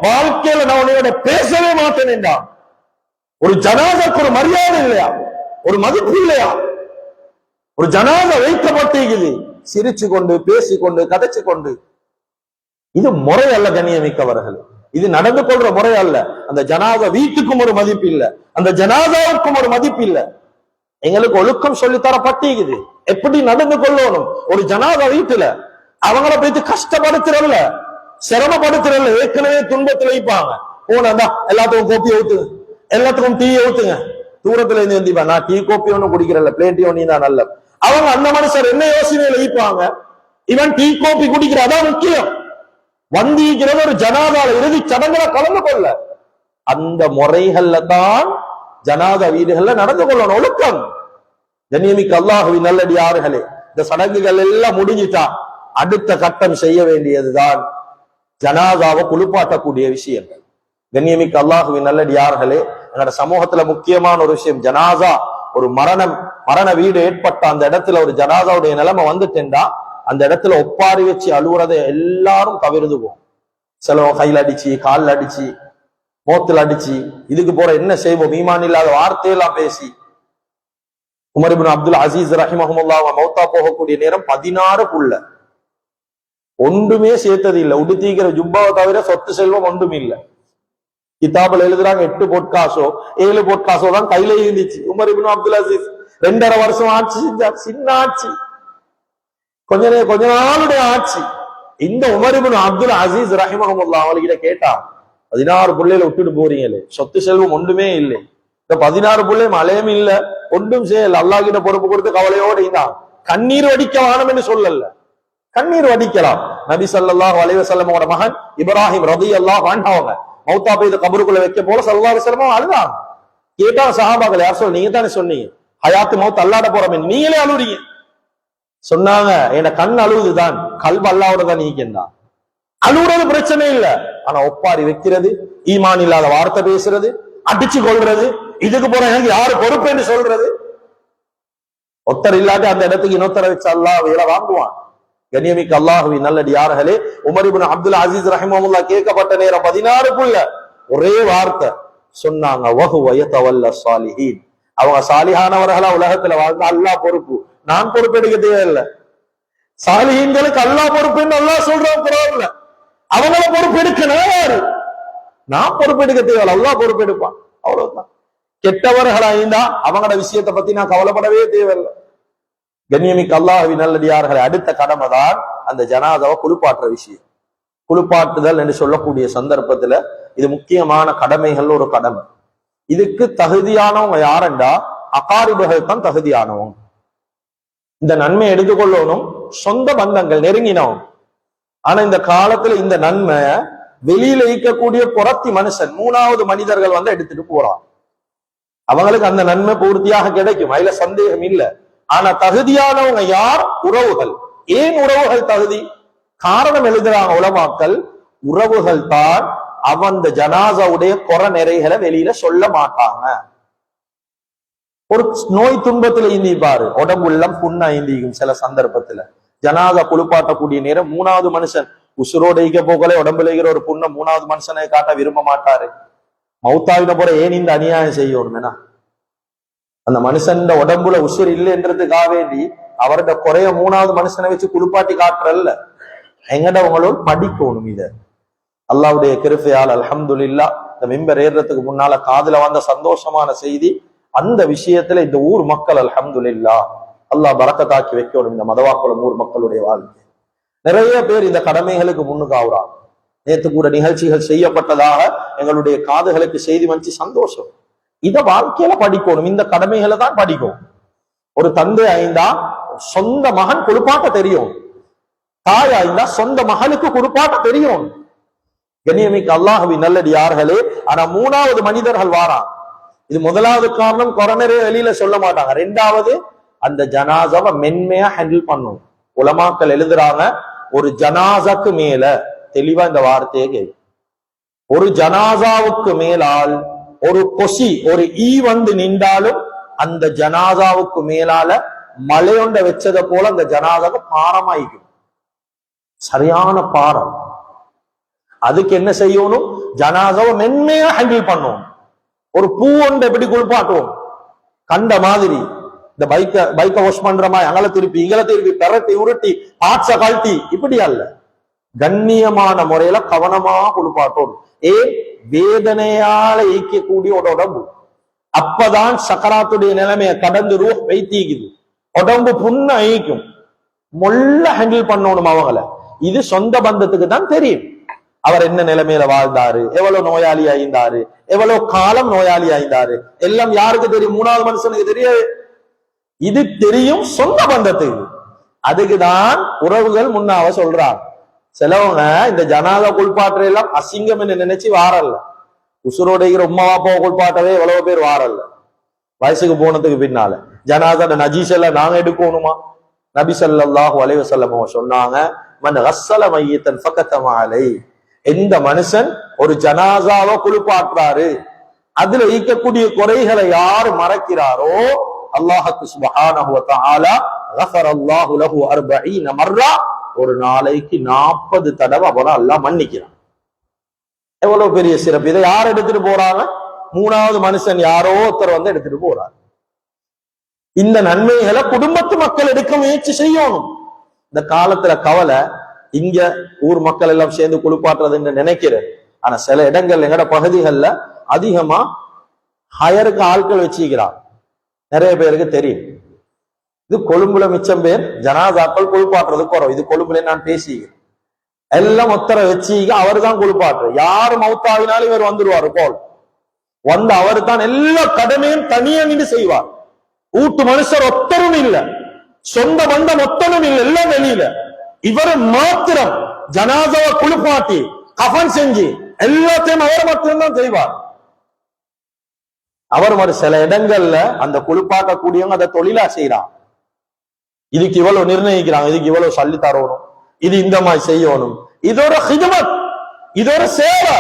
S1: வாழ்க்கையில நான் உன்னையோட பேசவே மாட்டேன்டா. ஒரு ஜனாதாக்கு ஒரு மரியாதை இல்லையா, ஒரு மதிப்பு இல்லையா? ஒரு ஜனாதா வைக்கப்பட்டிருக்குது, சிரிச்சு கொண்டு பேசிக்கொண்டு கதைச்சு கொண்டு. இது முறை அல்ல கண்ணியமிக்கவர்கள், இது நடந்து கொள்ற முறை அல்ல. அந்த ஜனாதா வீட்டுக்கும் ஒரு மதிப்பு இல்ல, அந்த ஜனாதாவுக்கும் ஒரு மதிப்பு இல்ல. எங்களுக்கு ஒழுக்கம் சொல்லித்தரப்பட்டிருக்குது எப்படி நடந்து கொள்ளணும். ஒரு ஜனாதா வீட்டுல அவங்கள போயிட்டு கஷ்டப்படுத்துறல்ல, சிரமப்படுத்துறல்ல, ஏற்கனவே துன்பத்தில் வைப்பாங்க. போனா எல்லாத்துக்கும் கோப்பி ஊத்துங்க, எல்லாத்துக்கும் டீ ஊத்துங்க. தூரத்துல இருந்து வந்திப்பா, நான் டீ கோப்பி ஒன்னும் குடிக்கிறல்ல, பிளேட்டி ஒண்ணு தான் நல்ல. அவங்க அந்த மனுஷர் என்ன யோசனையில வைப்பாங்க, இவன் டீ கோப்பி குடிக்கிறதான் முக்கியம். வந்திருக்கிறது ஒரு ஜனாதால இறுதி சடங்குல கலந்து கொள்ள. அந்த முறைகள்ல தான் ஜனாதா வீடுகள்ல நடந்து கொள்ளணும். ஒழுக்கம். கண்ணியமிக்க அல்லாஹ்வின் நல்லடியார்களே, இந்த சடங்குகள் எல்லாம் முடிஞ்சிட்டா அடுத்த கட்டம் செய்ய வேண்டியதுதான் ஜனாதாவை குளிப்பாட்டக்கூடிய விஷயங்கள். கண்ணியமிக்க அல்லாஹ்வின் நல்லடியார்களே, எங்களோட சமூகத்துல முக்கியமான ஒரு விஷயம் ஜனாதா. ஒரு மரண வீடு ஏற்பட்ட அந்த இடத்துல ஒரு ஜனாதாவுடைய நிலைமை வந்துட்டேன்டா அந்த இடத்துல ஒப்பாரி வச்சு அழுவுறதை எல்லாரும் தவிர்த்துவோம். சிலவங்க கையில் அடிச்சு, காலில் அடிச்சு, மோத்தில் அடிச்சு, இதுக்கு போற என்ன செய்வோம்? ஈமான் இல்லாத வார்த்தையெல்லாம் பேசி. உமர் இப்னு அப்துல் அசீஸ் ரஹிமஹுல்லாஹ் மௌத்தா போகக்கூடிய நேரம் 16 புள்ள, ஒன்றுமே சேர்த்தது இல்லை. உடுத்திக்கிற ஜுப்பாவை தவிர சொத்து செல்வம் ஒன்றும் இல்லை. கிதாபில் எழுதுறாங்க 8 பொற்காசோ 7 பொற்காசோ தான் கையில இருந்துச்சு. உமர் இப்னு அப்துல் அசீஸ் 2.5 வருஷம் ஆட்சி செஞ்சார். சின்ன ஆட்சி, கொஞ்ச நாளுடைய ஆட்சி. இந்த உமர் இப்னு அப்துல் அசீஸ் ரஹிமஹுல்லாஹ் அவர்கிட்ட கேட்டா, 16 பிள்ளைகளை விட்டுட்டு போறீங்களே, சொத்து செல்வம் ஒன்றுமே இல்லை, இந்த 16 பிள்ளை மழையும் இல்ல, ஒன்றும் செய்யல, அல்லாஹ் கிட்ட பொறுப்பு கொடுத்து கவலையோட இருந்தான். கண்ணீர் வடிக்க வேணும் என்று சொல்லல, கண்ணீர் வடிக்கலாம். நபி ஸல்லல்லாஹு அலைஹி வஸல்லமோட மகன் இப்ராஹிம் ரலியல்லாஹு அன்ஹு அவங்க மௌத்தா போய் கபருக்குள்ள வைக்க போல ஸல்லல்லாஹு அலைஹி வஸல்லம் அழுதாங்க. கேட்டா சஹாபாக்கள், யார் சொல்ல, நீங்க தானே சொன்னீங்க ஹயாத்து மௌத் அல்லாஹ்ட போறமே, நீங்களே அழுறீங்க. சொன்னாங்க, என் கண் அழுவுதுதான், கல்பு அல்லாஹ்வோட தான் நீக்கின்றான். அழுவுறது பிரச்சனை இல்ல, ஆனா ஒப்பாரி வைக்கிறது, ஈமான் இல்லாத வார்த்தை பேசுறது, அடிச்சு கொள்றது, இதுக்கு போற எனக்கு யாரு பொறுப்பு என்று சொல்றது. ஒத்தர் இல்லாட்டி அந்த இடத்துக்கு இன்னொத்தர வச்சு அல்லாஹ் வேலை வாங்குவான். கண்ணியமிக்க அல்லாஹ்வின் நல்லடியார்களே, உமர் இப்னு அப்துல் அசீஸ் ரஹிமஹுல்லாஹ் கேட்கப்பட்ட நேரம் 16 புள்ள ஒரே வார்த்தை சொன்னாங்க, வஹுவ யதவல்ல ஸாலிஹீன். அவங்க சாலிஹானவர்களா உலகத்துல வாழ்ந்தா அல்லாஹ் பொறுப்பு, நான் பொறுப்பெடுக்க தேவையில்லை. சாலிஹீன்களுக்கு அல்லாஹ் பொறுப்புன்னு அல்லாஹ் சொல்றான் குர்ஆன்ல. அவங்கள பொறுப்பெடுக்கணும் யாரு? நான் பொறுப்பெடுக்க தேவையில்லை, அல்லாஹ் பொறுப்பெடுப்பான், அவ்வளவுதான். கெட்டவர்களா இருந்தா அவங்களோட விஷயத்தை பத்தி நான் கவலைப்படவே தேவையில்லை. கண்ணியமிக்க அல்லாஹ்வின் நல்லடியார்களே, அடுத்த கடமை தான் அந்த ஜனாதாவை குளிப்பாட்டுற விஷயம். குளிப்பாட்டுதல் என்று சொல்லக்கூடிய சந்தர்ப்பத்துல இது முக்கியமான கடமைகள் ஒரு கடமை. இதுக்கு தகுதியானவங்க யாருண்டா அகாரிபுகள் தான் தகுதியானவங்க. இந்த நன்மை எடுத்துக்கொள்ளணும் சொந்த பந்தங்கள் நெருங்கினவங்க. ஆனா இந்த காலத்துல இந்த நன்மை வெளியில இருக்கக்கூடிய புறத்தி மனுஷன் 3வது மனிதர்கள் வந்து எடுத்துட்டு போறான். அவங்களுக்கு அந்த நன்மை பூர்த்தியாக கிடைக்கும், அதுல சந்தேகம் இல்லை. ஆனா தகுதியானவங்க யார்? உறவுகள். ஏன் உறவுகள் தகுதி? காரணம் எழுதுறாங்க உலமாக்கள். உறவுகள் தான் அவன் ஜனாசாவுடைய குறை நிறைகளை வெளியில சொல்ல மாட்டாங்க. ஒரு நோய் துன்பத்துல இந்திப்பாரு, உடம்புள்ளம் புண்ணா இந்திக்கும். சில சந்தர்ப்பத்துல ஜனாசா குளிப்பாட்டக்கூடிய நேரம் 3வது மனுஷன் உசுரோட ஈக்க போகலே உடம்புல இருக்கிற ஒரு புண்ணை 3வது மனுஷனை காட்ட விரும்ப மாட்டாரு. மௌத்தாவின போற ஏன் இந்த அநியாயம் செய்யணும்னா அந்த மனுஷன் உடம்புல உசுர் இல்லைன்றதுக்காக வேண்டி அவருடைய குறைய 3வது மனுஷனை வச்சு குளிப்பாட்டி காட்டுறல்ல. எங்கடவங்களோடு படிக்கணும். இத அல்லாஹ்வுடைய கிருபையால் அல்ஹம்துலில்லாஹ் இந்த மிம்பர் ஏறுறதுக்கு முன்னால காதுல வந்த சந்தோஷமான செய்தி, அந்த விஷயத்துல இந்த ஊர் மக்கள் அல்ஹம்துலில்லாஹ் அல்லாஹ் பரக்கத்தாக்கி வைக்கணும் இந்த மதவாக்குளம் ஊர் மக்களுடைய வாழ்க்கை. நிறைய பேர் இந்த கடமைகளுக்கு முன்னுக்கு ஆகுறாங்க. நேற்று கூட நிகழ்ச்சிகள் செய்யப்பட்டதாக எங்களுடைய காதுகளுக்கு செய்தி வந்து சந்தோஷம். இத வாழ்க்கையில படிக்கணும், இந்த கடமைகளை தான் படிக்கும். ஒரு தந்தை ஆய்ந்தா சொந்த மகன் குளிப்பாட்ட தெரியும், தாய் ஆய்ந்தா சொந்த மகனுக்கு குளிப்பாட்ட தெரியும். கண்ணியமிக்க அல்லாஹ்வின் நல்லடியார்களே, ஆனா 3வது மனிதர்கள் வாரான். இது 1வது காரணம் கொரோனரே வெளியில சொல்ல மாட்டாங்க. 2வது அந்த ஜனாசாவை மென்மையா ஹேண்டில் பண்ணும். உலமாக்கள் எழுதுறாங்க, ஒரு ஜனாசாக்கு மேல தெளிவா இந்த வார்த்தையை கேட்கும், ஒரு ஜனாசாவுக்கு மேலால் ஒரு கொசி ஒரு ஈ வந்து நின்றாலும் அந்த ஜனாசாவுக்கு மேலால மலையொண்ட வச்சதை போல அந்த ஜனாசாவை பாரமாயிக்கும். சரியான பாரம். அதுக்கு என்ன செய்யணும்? ஜனாசாவை மென்மையா ஹேண்டில் பண்ணும். ஒரு பூ ஒன்று எப்படி குளிப்பாட்டுவோம் கண்ட மாதிரி, இந்த பைக்க வாஷ் பண்ற மாதிரி அங்கல திருப்பி இங்கல திருப்பி பெரட்டி உருட்டி பாட்ச கழட்டி இப்படி அல்ல, கண்ணியமான முறையில கவனமா குளிப்பாட்டோம். ஏன்? வேதனையால ஈக்கக்கூடிய ஒரு உடம்பு. அப்பதான் சக்கராத்துடைய நிலைமையை கடந்து ரூஹ் வைத்தீக்குது. உடம்பு புண்ண ஈக்கும். மொல்ல ஹேண்டில் பண்ணணும் அவங்கள. இது சொந்த பந்தத்துக்கு தான் தெரியும். அவர் என்ன நிலைமையில வாழ்ந்தாரு, எவ்வளவு நோயாளி ஆய்ந்தாரு, எவ்வளவு காலம் நோயாளி ஆய்ந்தாரு, எல்லாம் யாருக்கு தெரியும்? 3வது மனுஷனுக்கு தெரியாது. இது தெரியும் சொந்த பந்தத்துக்கு. அதுக்குதான் உறவுகள் முன்னாவ சொல்றாங்க. சிலவங்க இந்த ஜனாதா குளிப்பாட்டுற எல்லாம் அசிங்கம் என்று நினைச்சு வாரல்ல. உசுரோட உம்மா பாப்பாவை குளிப்பாட்டவே எவ்வளவு பேர் வாரல்ல. வயசுக்கு போனதுக்கு பின்னால ஜனாதா நஜீஸ் எல்லாம் நாங்க எடுக்கணுமா? நபி ஸல்லல்லாஹு அலைஹி வஸல்லம் சொன்னாங்க, மன் கஸ்ஸல மையத்தன் ஃபகதம அலை, எந்த மனுஷன் ஒரு ஜனாசாவை குளிப்பாட்டுறாரு அதுல ஈக்கக்கூடிய குறைகளை யார் மறக்கிறாரோ அல்லாஹ்வுக்கு சுப்ஹானஹு வ தஆலா கஃபரல்லாஹு லஹு 40 மர்ரா, ஒரு நாளைக்கு 40 தடவை அவரை அல்லாஹ் மன்னிக்கிறான். எவ்வளவு பெரிய சிறப்பு. இதை யார் எடுத்துட்டு போறாங்க? 3வது மனுஷன் யாரோ ஒருத்தர் வந்து எடுத்துட்டு போறாரு. இந்த நன்மைகளை குடும்பத்து மக்கள் எடுக்க முயற்சி செய்யணும். இந்த காலத்துல கவலை, இங்க ஊர் மக்கள் எல்லாம் சேர்ந்து குளிப்பாட்டுறதுன்னு நினைக்கிறேன். ஆனா சில இடங்கள் எங்கட பகுதிகள்ல அதிகமா ஹயருக்கு ஆட்கள் வச்சுக்கிறார். நிறைய பேருக்கு தெரியும். இது கொழும்புல மிச்சம் பேர் ஜனாதாக்கள் குளிப்பாட்டுறது குறவு. இது கொழும்புல நான் பேசிக்கிறேன். எல்லாம் ஒத்தரை வச்சு அவர் தான் குளிப்பாட்டு. யாரு மௌத்தாவினாலும் இவர் வந்துருவாரு போல் வந்து அவர் தான் எல்லா கடமையும் தனியா நின்று செய்வார். ஊட்டு மனுஷர் ஒத்தரும் இல்ல, சொந்த பந்தம் ஒத்தனும் இல்ல, எல்லாம் வெளியில. இவர் மாத்திரம் ஜனாதாவை குளிப்பாட்டி கஃன் செஞ்சு எல்லாத்தையும் அவர் மட்டும்தான் செய்வார். அவர் மாதிரி சில இடங்கள்ல அந்த குளிப்பாட்டக்கூடியவங்க அதை தொழிலா செய்யறான். இதுக்கு இவ்வளவு நிர்ணயிக்கிறாங்க, இதுக்கு இவ்வளவு சொல்லி தரணும், இது இந்த மாதிரி செய்யணும். இதோட ஹிதமத், இதோட சேவை,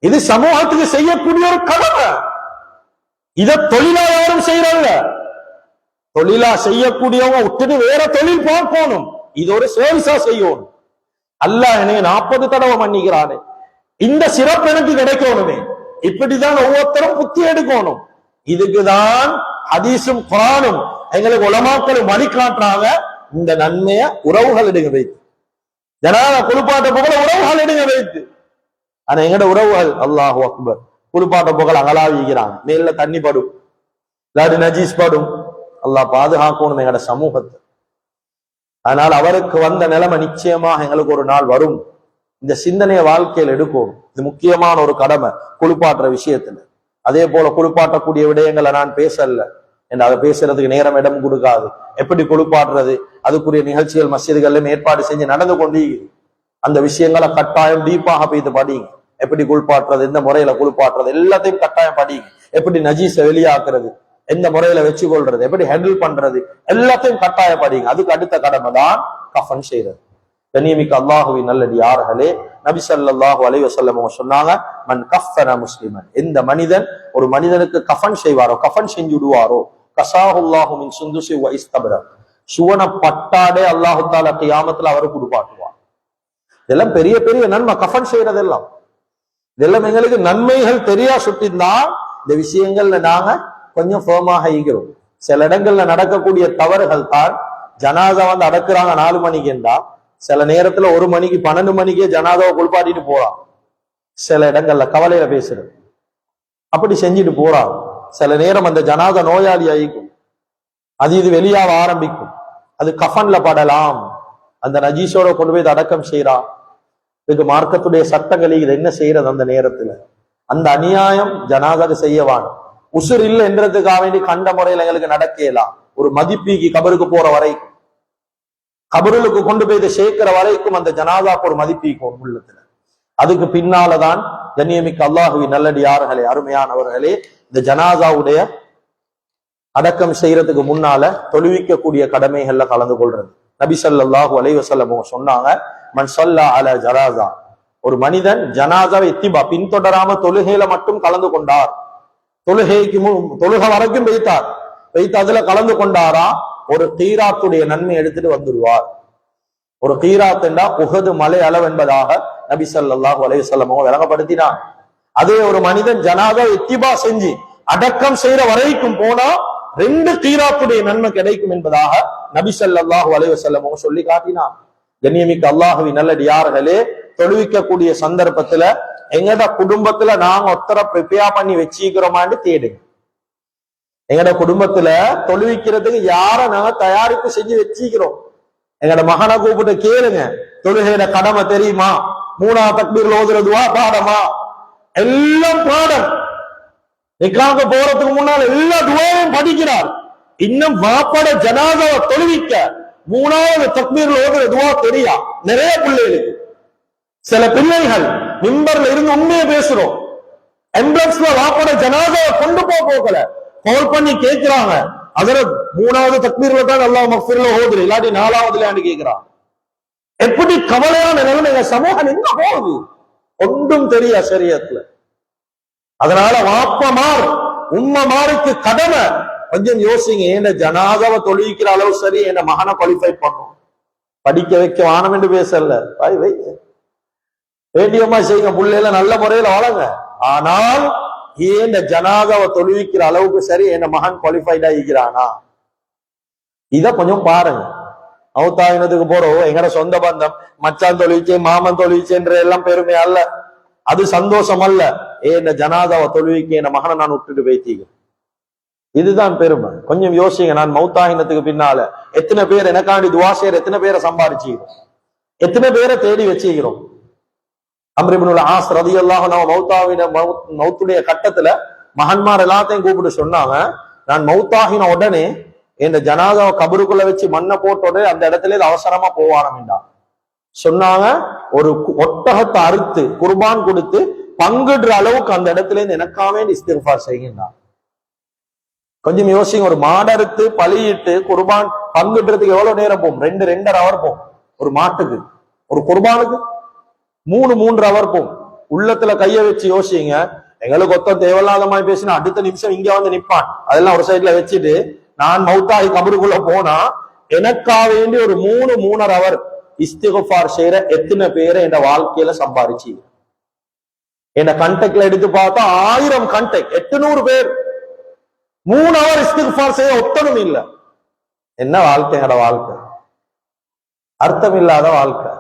S1: இது சமூகத்துக்கு செய்யக்கூடிய ஒரு கடமை. இத தொழிலா யாரும் செய்யறாங்க. தொழிலா செய்யக்கூடியவங்க விட்டுட்டு வேற தொழில் பார்க்கணும். இது ஒரு சேல்ஸா செய்யணும். அல்லாஹ் எனக்கு 40 தடவை மன்னிக்கிறானே, இந்த சிறப்பு எனக்கு கிடைக்கணுமே. இப்படிதான் ஒவ்வொருத்தரும் புத்தி எடுக்கணும். இதுக்குதான் ஹதீஸும் குர்ஆனும் எங்களுக்கு உலமாக்களும் வழிகாட்டுறாங்க. இந்த நன்மைய உறவுகள் எடுங்க வைத்து, ஜனாதா குளிப்பாட்ட புகழ உறவுகள் எடுங்க வைத்து. ஆனா எங்கட உறவுகள் அல்லாஹு அக்பர் குளிப்பாட்ட புகழ் அகலாவிக்கிறாங்க. மேல தண்ணி படும், இல்லாட்டி நஜீஸ் படும். அல்லாஹ் பாதுகாக்கணும் எங்கட சமூகத்தை. ஆனால் அவருக்கு வந்த நிலைமை நிச்சயமாக எங்களுக்கு ஒரு நாள் வரும். இந்த சிந்தனையை வாழ்க்கையில் எடுக்கும். இது முக்கியமான ஒரு கடமை குளிப்பாட்டுற விஷயத்துல. அதே போல குளிப்பாட்டக்கூடிய விடயங்களை நான் பேசல, அதை பேசுறதுக்கு நேரம் இடம் கொடுக்காது. எப்படி குளிப்பாட்டுறது, அதுக்குரிய நிகழ்ச்சிகள் மஸ்ஜிதுகளிலும் ஏற்பாடு செஞ்சு நடந்து கொண்டு அந்த விஷயங்களை கட்டாயம் டீப்பாக போய்த்து படிங்க. எப்படி குளிப்பாட்டுறது, எந்த முறையில குளிப்பாட்டுறது, எல்லாத்தையும் கட்டாயம் படிங்க. எப்படி நஜீஸை வெளியாக்குறது, எந்த முறையில வச்சு கொள்றது, எப்படி ஹேண்டில் பண்றது, எல்லாத்தையும் கட்டாயம் படிங்க. அதுக்கு அடுத்த கடமை தான் கஃபன் செய்யறது. கண்ணியமிக்க அல்லாஹுவின் நல்லடியார்களே, நபி ஸல்லல்லாஹு அலைஹி வஸல்லம் சொன்னாங்க, மன் கஃபன முஸ்லிமன், எந்த மனிதன் ஒரு மனிதனுக்கு கஃபன் செய்வாரோ, கஃபன் செஞ்சு விடுவாரோ, கஸாஹுல்லாஹு மின் சுந்துஸி வ இஸ்தப்ரக், சுவன பட்டாடே அல்லாஹ் தஆலா கியாமத்துல அவருக்கு கொடுப்பாட்டுவார். இதெல்லாம் பெரிய பெரிய நன்மை. கஃபன் செய்யறதெல்லாம் இதெல்லாம் எங்களுக்கு நன்மைகள் தெரியா சுட்டிருந்தா இந்த விஷயங்கள்ல நாங்க கொஞ்சம் ஃபேமாக ஈகிறோம். சில இடங்கள்ல நடக்கக்கூடிய தவறுகள் தான், ஜனாதா வந்து அடக்குறாங்க 4 மணிக்கு என்றா சில நேரத்துல 1 மணிக்கு 12 மணிக்கே ஜனாதாவை குளிப்பாட்டிட்டு போறான். சில இடங்கள்ல கவலையில பேசுறது அப்படி செஞ்சுட்டு போறான். சில நேரம் அந்த ஜனாதா நோயாளி ஆயிக்கும், அது இது வெளியாக ஆரம்பிக்கும், அது கஃபன்ல படலாம். அந்த நஜீஸோட கொண்டு போய் அடக்கம் செய்யறான். இதுக்கு மார்க்கத்துடைய சட்டங்கள் இது என்ன செய்யறது அந்த நேரத்துல? அந்த அநியாயம் ஜனாதாக்கு செய்யவான். உசுர் இல்லை என்றதுக்காக வேண்டி கண்ட முறையில் எங்களுக்கு நடக்கலாம். ஒரு மதிப்பீக்கு கபருக்கு போற வரைக்கும், கபருளுக்கு கொண்டு போய் இதை சேர்க்கிற வரைக்கும் அந்த ஜனாதாக்கு ஒரு மதிப்பீக்கும் உள்ளத்துல. அதுக்கு பின்னாலதான் கண்ணியமிக்க அல்லாஹுவின் நல்லடியார்களே, அருமையானவர்களே, இந்த ஜனாதாவுடைய அடக்கம் செய்யறதுக்கு முன்னால தொழுவிக்கக்கூடிய கடமைகள்ல கலந்து கொள்றது. நபி ஸல்லல்லாஹு அலைஹி வஸல்லம் சொன்னாங்க, மன் ஸல்லா அலா ஜனாஸா, ஒரு மனிதன் ஜனாஸாவை இத்திபா பின்தொடராம தொழுகையில மட்டும் கலந்து கொண்டார், தொழுகை வரைக்கும் வைத்து அதுல கலந்து கொண்டாரா, ஒரு கீராத்துடைய நன்மை எடுத்துட்டு வந்துடுவார். ஒரு கீராத் என்றா உஹது மலை அளவு என்பதாக நபி ஸல்லல்லாஹு அலைஹி வஸல்லம் விளங்கப்படுத்தினார். அதே ஒரு மனிதன் ஜனாஸா இத்திபா செஞ்சு அடக்கம் செய்யற வரைக்கும் போனா 2 கீராத்துடைய நன்மை கிடைக்கும் என்பதாக நபி ஸல்லல்லாஹு அலைஹி வஸல்லம் சொல்லி காட்டினார். கண்ணியமிக்க அல்லாஹுவின் நல்லடியார்களே, தொழுவிக்கக்கூடிய சந்தர்ப்பத்துல எங்கட குடும்பத்துல நாங்க ஒத்தர ப்ரிப்பேர் பண்ணி வச்சுக்கிறோமான்னு தேடுங்க. எங்கட குடும்பத்துல தொழுவிக்கிறதுக்கு யார நாங்க தயாரிப்பு செஞ்சு வச்சுக்கிறோம். எங்கட மகனை கூப்பிட்டு கேளுங்க, தொழுகையில கடமை தெரியுமா, 3ஆவது தக்பீர்ல ஓதுறதுவா பாடமா, எல்லாம் பாடம். நிக்காக போறதுக்கு முன்னால் எல்லா துவாவையும் படிக்கிறார். இன்னும் வாப்பட ஜனாதாவை தொழுவிக்க 3ஆவது தக்பீர்ல ஓதுற துவா தெரியா நிறைய பிள்ளைகளுக்கு. சில பிள்ளைகள் மிம்பர்ல இருந்து உண்மையை பேசுறோம், எம்புலன்ஸ்ல வாப்பட ஜனாதாவை கொண்டு போகல, கால் பண்ணி கேட்கிறாங்க, அதுல 3ஆவது தக்பீர்ல தான் அல்லாஹ் மக்ஃபிர்ல ஓதுற, இல்லாட்டி 4ஆவதுல கேட்கிறான். எப்படி கவலையான நிலைமை எங்க சமூகம் எங்க போகுது, ஒன்றும் தெரியா சரியத்துல. அதனால வாப்பமார் உம்மமாருக்கு கடமை கொஞ்சம் யோசிங்க. என்ன ஜனாதாவை தொழுவிக்கிற அளவு சரி என்ன மகனை குவாலிஃபை பண்ணும், படிக்க வைக்க வானம் என்று பேசல, வை வேண்டியமா செய்யுங்க, பிள்ளைல நல்ல முறையில வளங்க. ஆனால் ஏன் ஜனாதாவை தொழுவிக்கிற அளவுக்கு சரி என்ன மகன் குவாலிஃபைடா இருக்கிறானா, இத கொஞ்சம் பாருங்க. மௌத்தாயினத்துக்கு போறோம், எங்கட சொந்த பந்தம் மச்சான் தொழுவிச்சேன் மாமன் தொழுவிச்சேன்ற எல்லாம் பெருமை அல்ல, அது சந்தோஷம் அல்ல. ஏன் ஜனாதாவை தொழுவிக்க என் மகனை நான் விட்டுட்டு போய்த்தீங்க, இதுதான் பெருமை. கொஞ்சம் யோசிங்க. நான் மௌத்தாயினத்துக்கு பின்னால எத்தனை பேர் எனக்காண்டி துவா செய்யற, எத்தனை பேரை சம்பாதிச்சுக்கிறோம், எத்தனை பேரை தேடி வச்சுக்கிறோம். அம்ர் இப்னுல் ஆஸ் ரலியல்லாஹு அன்ஹு மௌத்துடைய கட்டத்துல மகன்மார் எல்லாத்தையும் கூப்பிட்டு சொன்னாங்க, நான் மௌத்தாகின உடனே என் ஜனாதாவை கபருக்குள்ள வச்சு மண்ணை போட்ட உடனே அந்த இடத்துல அவசரமா போவானம்டா சொன்னாங்க. ஒரு ஒட்டகத்தை அறுத்து குர்பான் கொடுத்து பங்குடுற அளவுக்கு அந்த இடத்துல இருந்து எனக்காவே இஸ்திக்ஃபார் செய்யுங்க. கொஞ்சம் யோசிங்க. ஒரு மாடறுத்து பலியிட்டு குர்பான் பங்குடுறதுக்கு எவ்வளவு நேரம் போகும்? 2-2.5 ஹவர் போகும். ஒரு மாட்டுக்கு, ஒரு குர்பானுக்கு 3-3 ஹவர் போகும். உள்ளத்துல கைய வச்சு யோசிங்க. எங்களுக்கு ஒத்த தேவையில்லாத மாதிரி பேசினா அடுத்த நிமிஷம் இங்க வந்து நிப்பான். அதெல்லாம் ஒரு சைட்ல வச்சுட்டு நான் மௌத்தாகி கபருக்குள்ள போனா எனக்காக வேண்டி ஒரு 3-3.5 ஹவர் இஸ்திக்ஃபார் செய்யற எத்தனை பேரை என் வாழ்க்கையில சம்பாதிச்சு என்ன கண்டெக்ட்ல எடுத்து பார்த்தா 1000 கண்டெக்ட் 800 பேர் 3 ஹவர் இஸ்திக்ஃபார் செய்ய ஒத்தனும் இல்ல. என்ன வாழ்க்கை, என்னோட வாழ்க்கை அர்த்தம் இல்லாத வாழ்க்கை.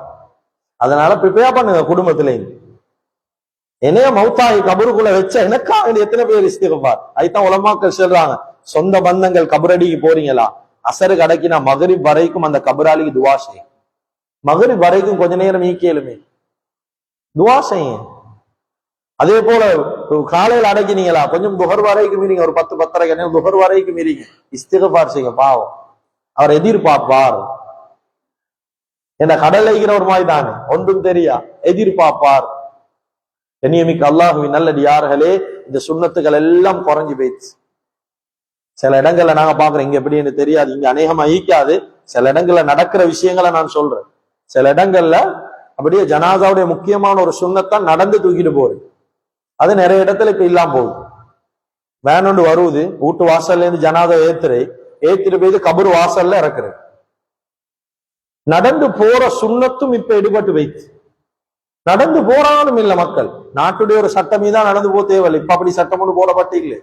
S1: அதனால ப்ரிப்பேர் பண்ணுங்க குடும்பத்திலேயும். என்னைய மௌத்தாகி கபருக்குள்ள வச்ச எனக்காக எத்தனை பேர் இஸ்திக்ஃபார். அதுதான் உலமாக்கள் சொல்றாங்க, சொந்த பந்தங்கள் கபரடிக்கு போறீங்களா அசருக்கு அடக்கினா மகரிப் வரைக்கும் அந்த கபராளிக்கு துவா செய்யும். மகரிப் வரைக்கும் கொஞ்ச நேரம் ஈக்கேலுமே துவா செய்யும். அதே போல காலையில் அடக்கினீங்களா கொஞ்சம் துஹர் வரைக்கும் மீறீங்க, ஒரு 10-10:30 துஹர் வரைக்கும் மீறீங்க, இஸ்திக்ஃபார் செய்யுங்க. பாவம் அவர் எதிர்பார்ப்பார். என்ன கடல் வைக்கிற ஒரு மாதிரி தானே, ஒன்றும் தெரியா, எதிர்பார்ப்பார். கண்ணியமிக்க அல்லாஹ்வின் நல்லடியார்களே, இந்த சுன்னத்துகள் எல்லாம் குறைஞ்சு போயிடுச்சு. சில இடங்கள்ல நாங்க பாக்குறோம், இங்க எப்படின்னு தெரியாது, இங்க அநேகமா ஈக்காது. சில இடங்கள்ல நடக்கிற விஷயங்களை நான் சொல்றேன். சில இடங்கள்ல அப்படியே ஜனாதாவுடைய முக்கியமான ஒரு சுன்னத்தான் நடந்து தூக்கிட்டு போறது. அது நிறைய இடத்துல இப்ப இல்லாம போகுது. வேன் ஒன்று வருவது, வீட்டு வாசல்ல இருந்து ஜனாதா ஏத்திட்டு போய் கபர் வாசல்ல இறக்குறது. நடந்து போற சுண்ணத்தும் இப்ப எடுபட்டு வைத்து நடந்து போறாலும் இல்ல. மக்கள் நாட்டுடைய ஒரு சட்டம் மீதான் நடந்து போக தேவையில்லை. இப்ப அப்படி சட்டம் ஒன்று போடப்பட்டு இல்லை.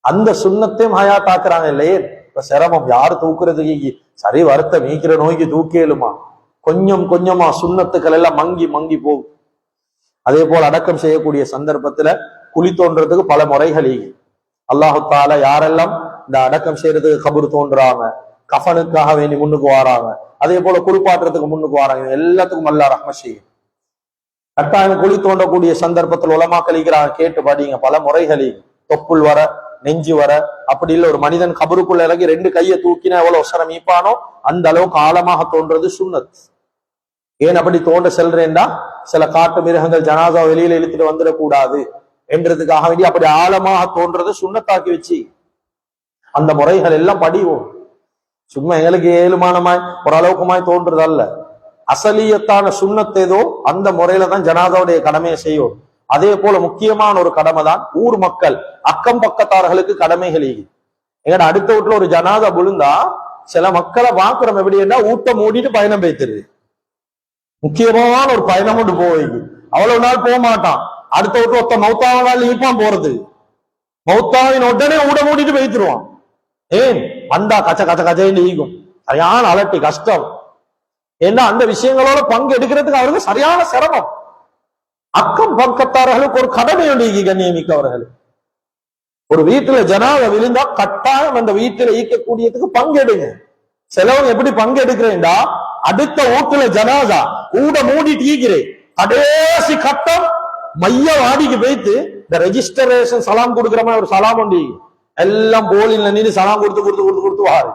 S1: அந்த சுண்ணத்தையும் ஹயாத்தாக்குறாங்க இல்லையே. இப்ப சிரமம் யாரு தூக்குறதுக்கு, சரி வருத்தம் மீக்கிற நோய்க்கு தூக்கியலுமா, கொஞ்சம் கொஞ்சமா சுண்ணத்துக்கள் எல்லாம் மங்கி மங்கி போகும். அதே போல அடக்கம் செய்யக்கூடிய சந்தர்ப்பத்துல குழி தோன்றதுக்கு பல முறைகள். அல்லாஹு தாலா யாரெல்லாம் இந்த அடக்கம் செய்யறதுக்கு கபர் தோன்றாங்க, கஃனுக்காக வேண்டி முன்னுக்கு வராங்க, அதே போல குளிப்பாட்டுறதுக்கு முன்னுக்கு வராங்க, எல்லாத்துக்கும் அல்லாஹ் ரஹ்மத் செய்யும். கட்டாயம் குழி தோண்டக்கூடிய சந்தர்ப்பத்தில் உலமாக்கள் இருக்கிறாங்க, கேட்டு படிங்க. பல முறைகள், தொப்புள் வர, நெஞ்சு வர, அப்படி இல்லை ஒரு மனிதன் கபருக்குள்ள இறங்கி 2 கையை தூக்கினா எவ்வளவு உசரம் ஈப்பானோ அந்த அளவுக்கு ஆழமாக தோன்றது சுன்னத். ஏன் அப்படி தோண்ட செல்றேன்டா, சில காட்டு மிருகங்கள் ஜனாதா வெளியில இழுத்துட்டு வந்துடக்கூடாது என்றதுக்காக வேண்டி அப்படி ஆழமாக தோன்றது சுண்ணத்தாக்கி வச்சு அந்த முறைகள் எல்லாம் படிவோம். சும்மா எங்களுக்கு ஏழுமானமாய் ஓரளவுக்குமாய் தோன்றது அல்ல. அசலியத்தான சுண்ணத் ஏதோ அந்த முறையில தான் ஜனாதாவுடைய கடமையை செய்யும். அதே போல முக்கியமான ஒரு கடமை தான் ஊர் மக்கள், அக்கம் பக்கத்தார்களுக்கு கடமைகள். எங்கட அடுத்த வீட்டுல ஒரு ஜனாதா விழுந்தா சில மக்களை பாக்குறோம், எப்படின்னா ஊட்ட மூடிட்டு பயணம் பேத்துருது. முக்கியமான ஒரு பயணம் கொண்டு போய் அவ்வளவு நாள் போக மாட்டான். அடுத்த வீட்டு ஒருத்த மௌத்தாவனால் இருப்பான் போறது, மௌத்தாவின் உடனே ஊட மூடிட்டு வைத்துருவான். ஏன் வந்தா கச்ச கச்ச கச்சைன்னு ஈகும், சரியான அலட்டி கஷ்டம். ஏன்னா அந்த விஷயங்களோட பங்கு எடுக்கிறதுக்கு அவருக்கு சரியான சிரமம். அக்கம் பக்கத்தார்களுக்கு ஒரு கடமை உண்டு. கண்ணியமிக்கவர்கள், ஒரு வீட்டுல ஜனாத விழுந்தா கட்டாயம் அந்த வீட்டுல ஈக்கக்கூடியதுக்கு பங்கெடுங்க. சிலவங்க எப்படி பங்கெடுக்கிறேன்டா, அடுத்த வீட்டுல ஜனாதா ஊட மூடிட்டு ஈக்கிறேன், கடைசி கட்டம் மைய வாடிக்கு போயிட்டு இந்த ரெஜிஸ்டரேஷன் சலாம் கொடுக்குற மாதிரி ஒரு சலாம் உண்டு, எல்லாம் போலில் நின்று சலாம் கொடுத்து வாரு.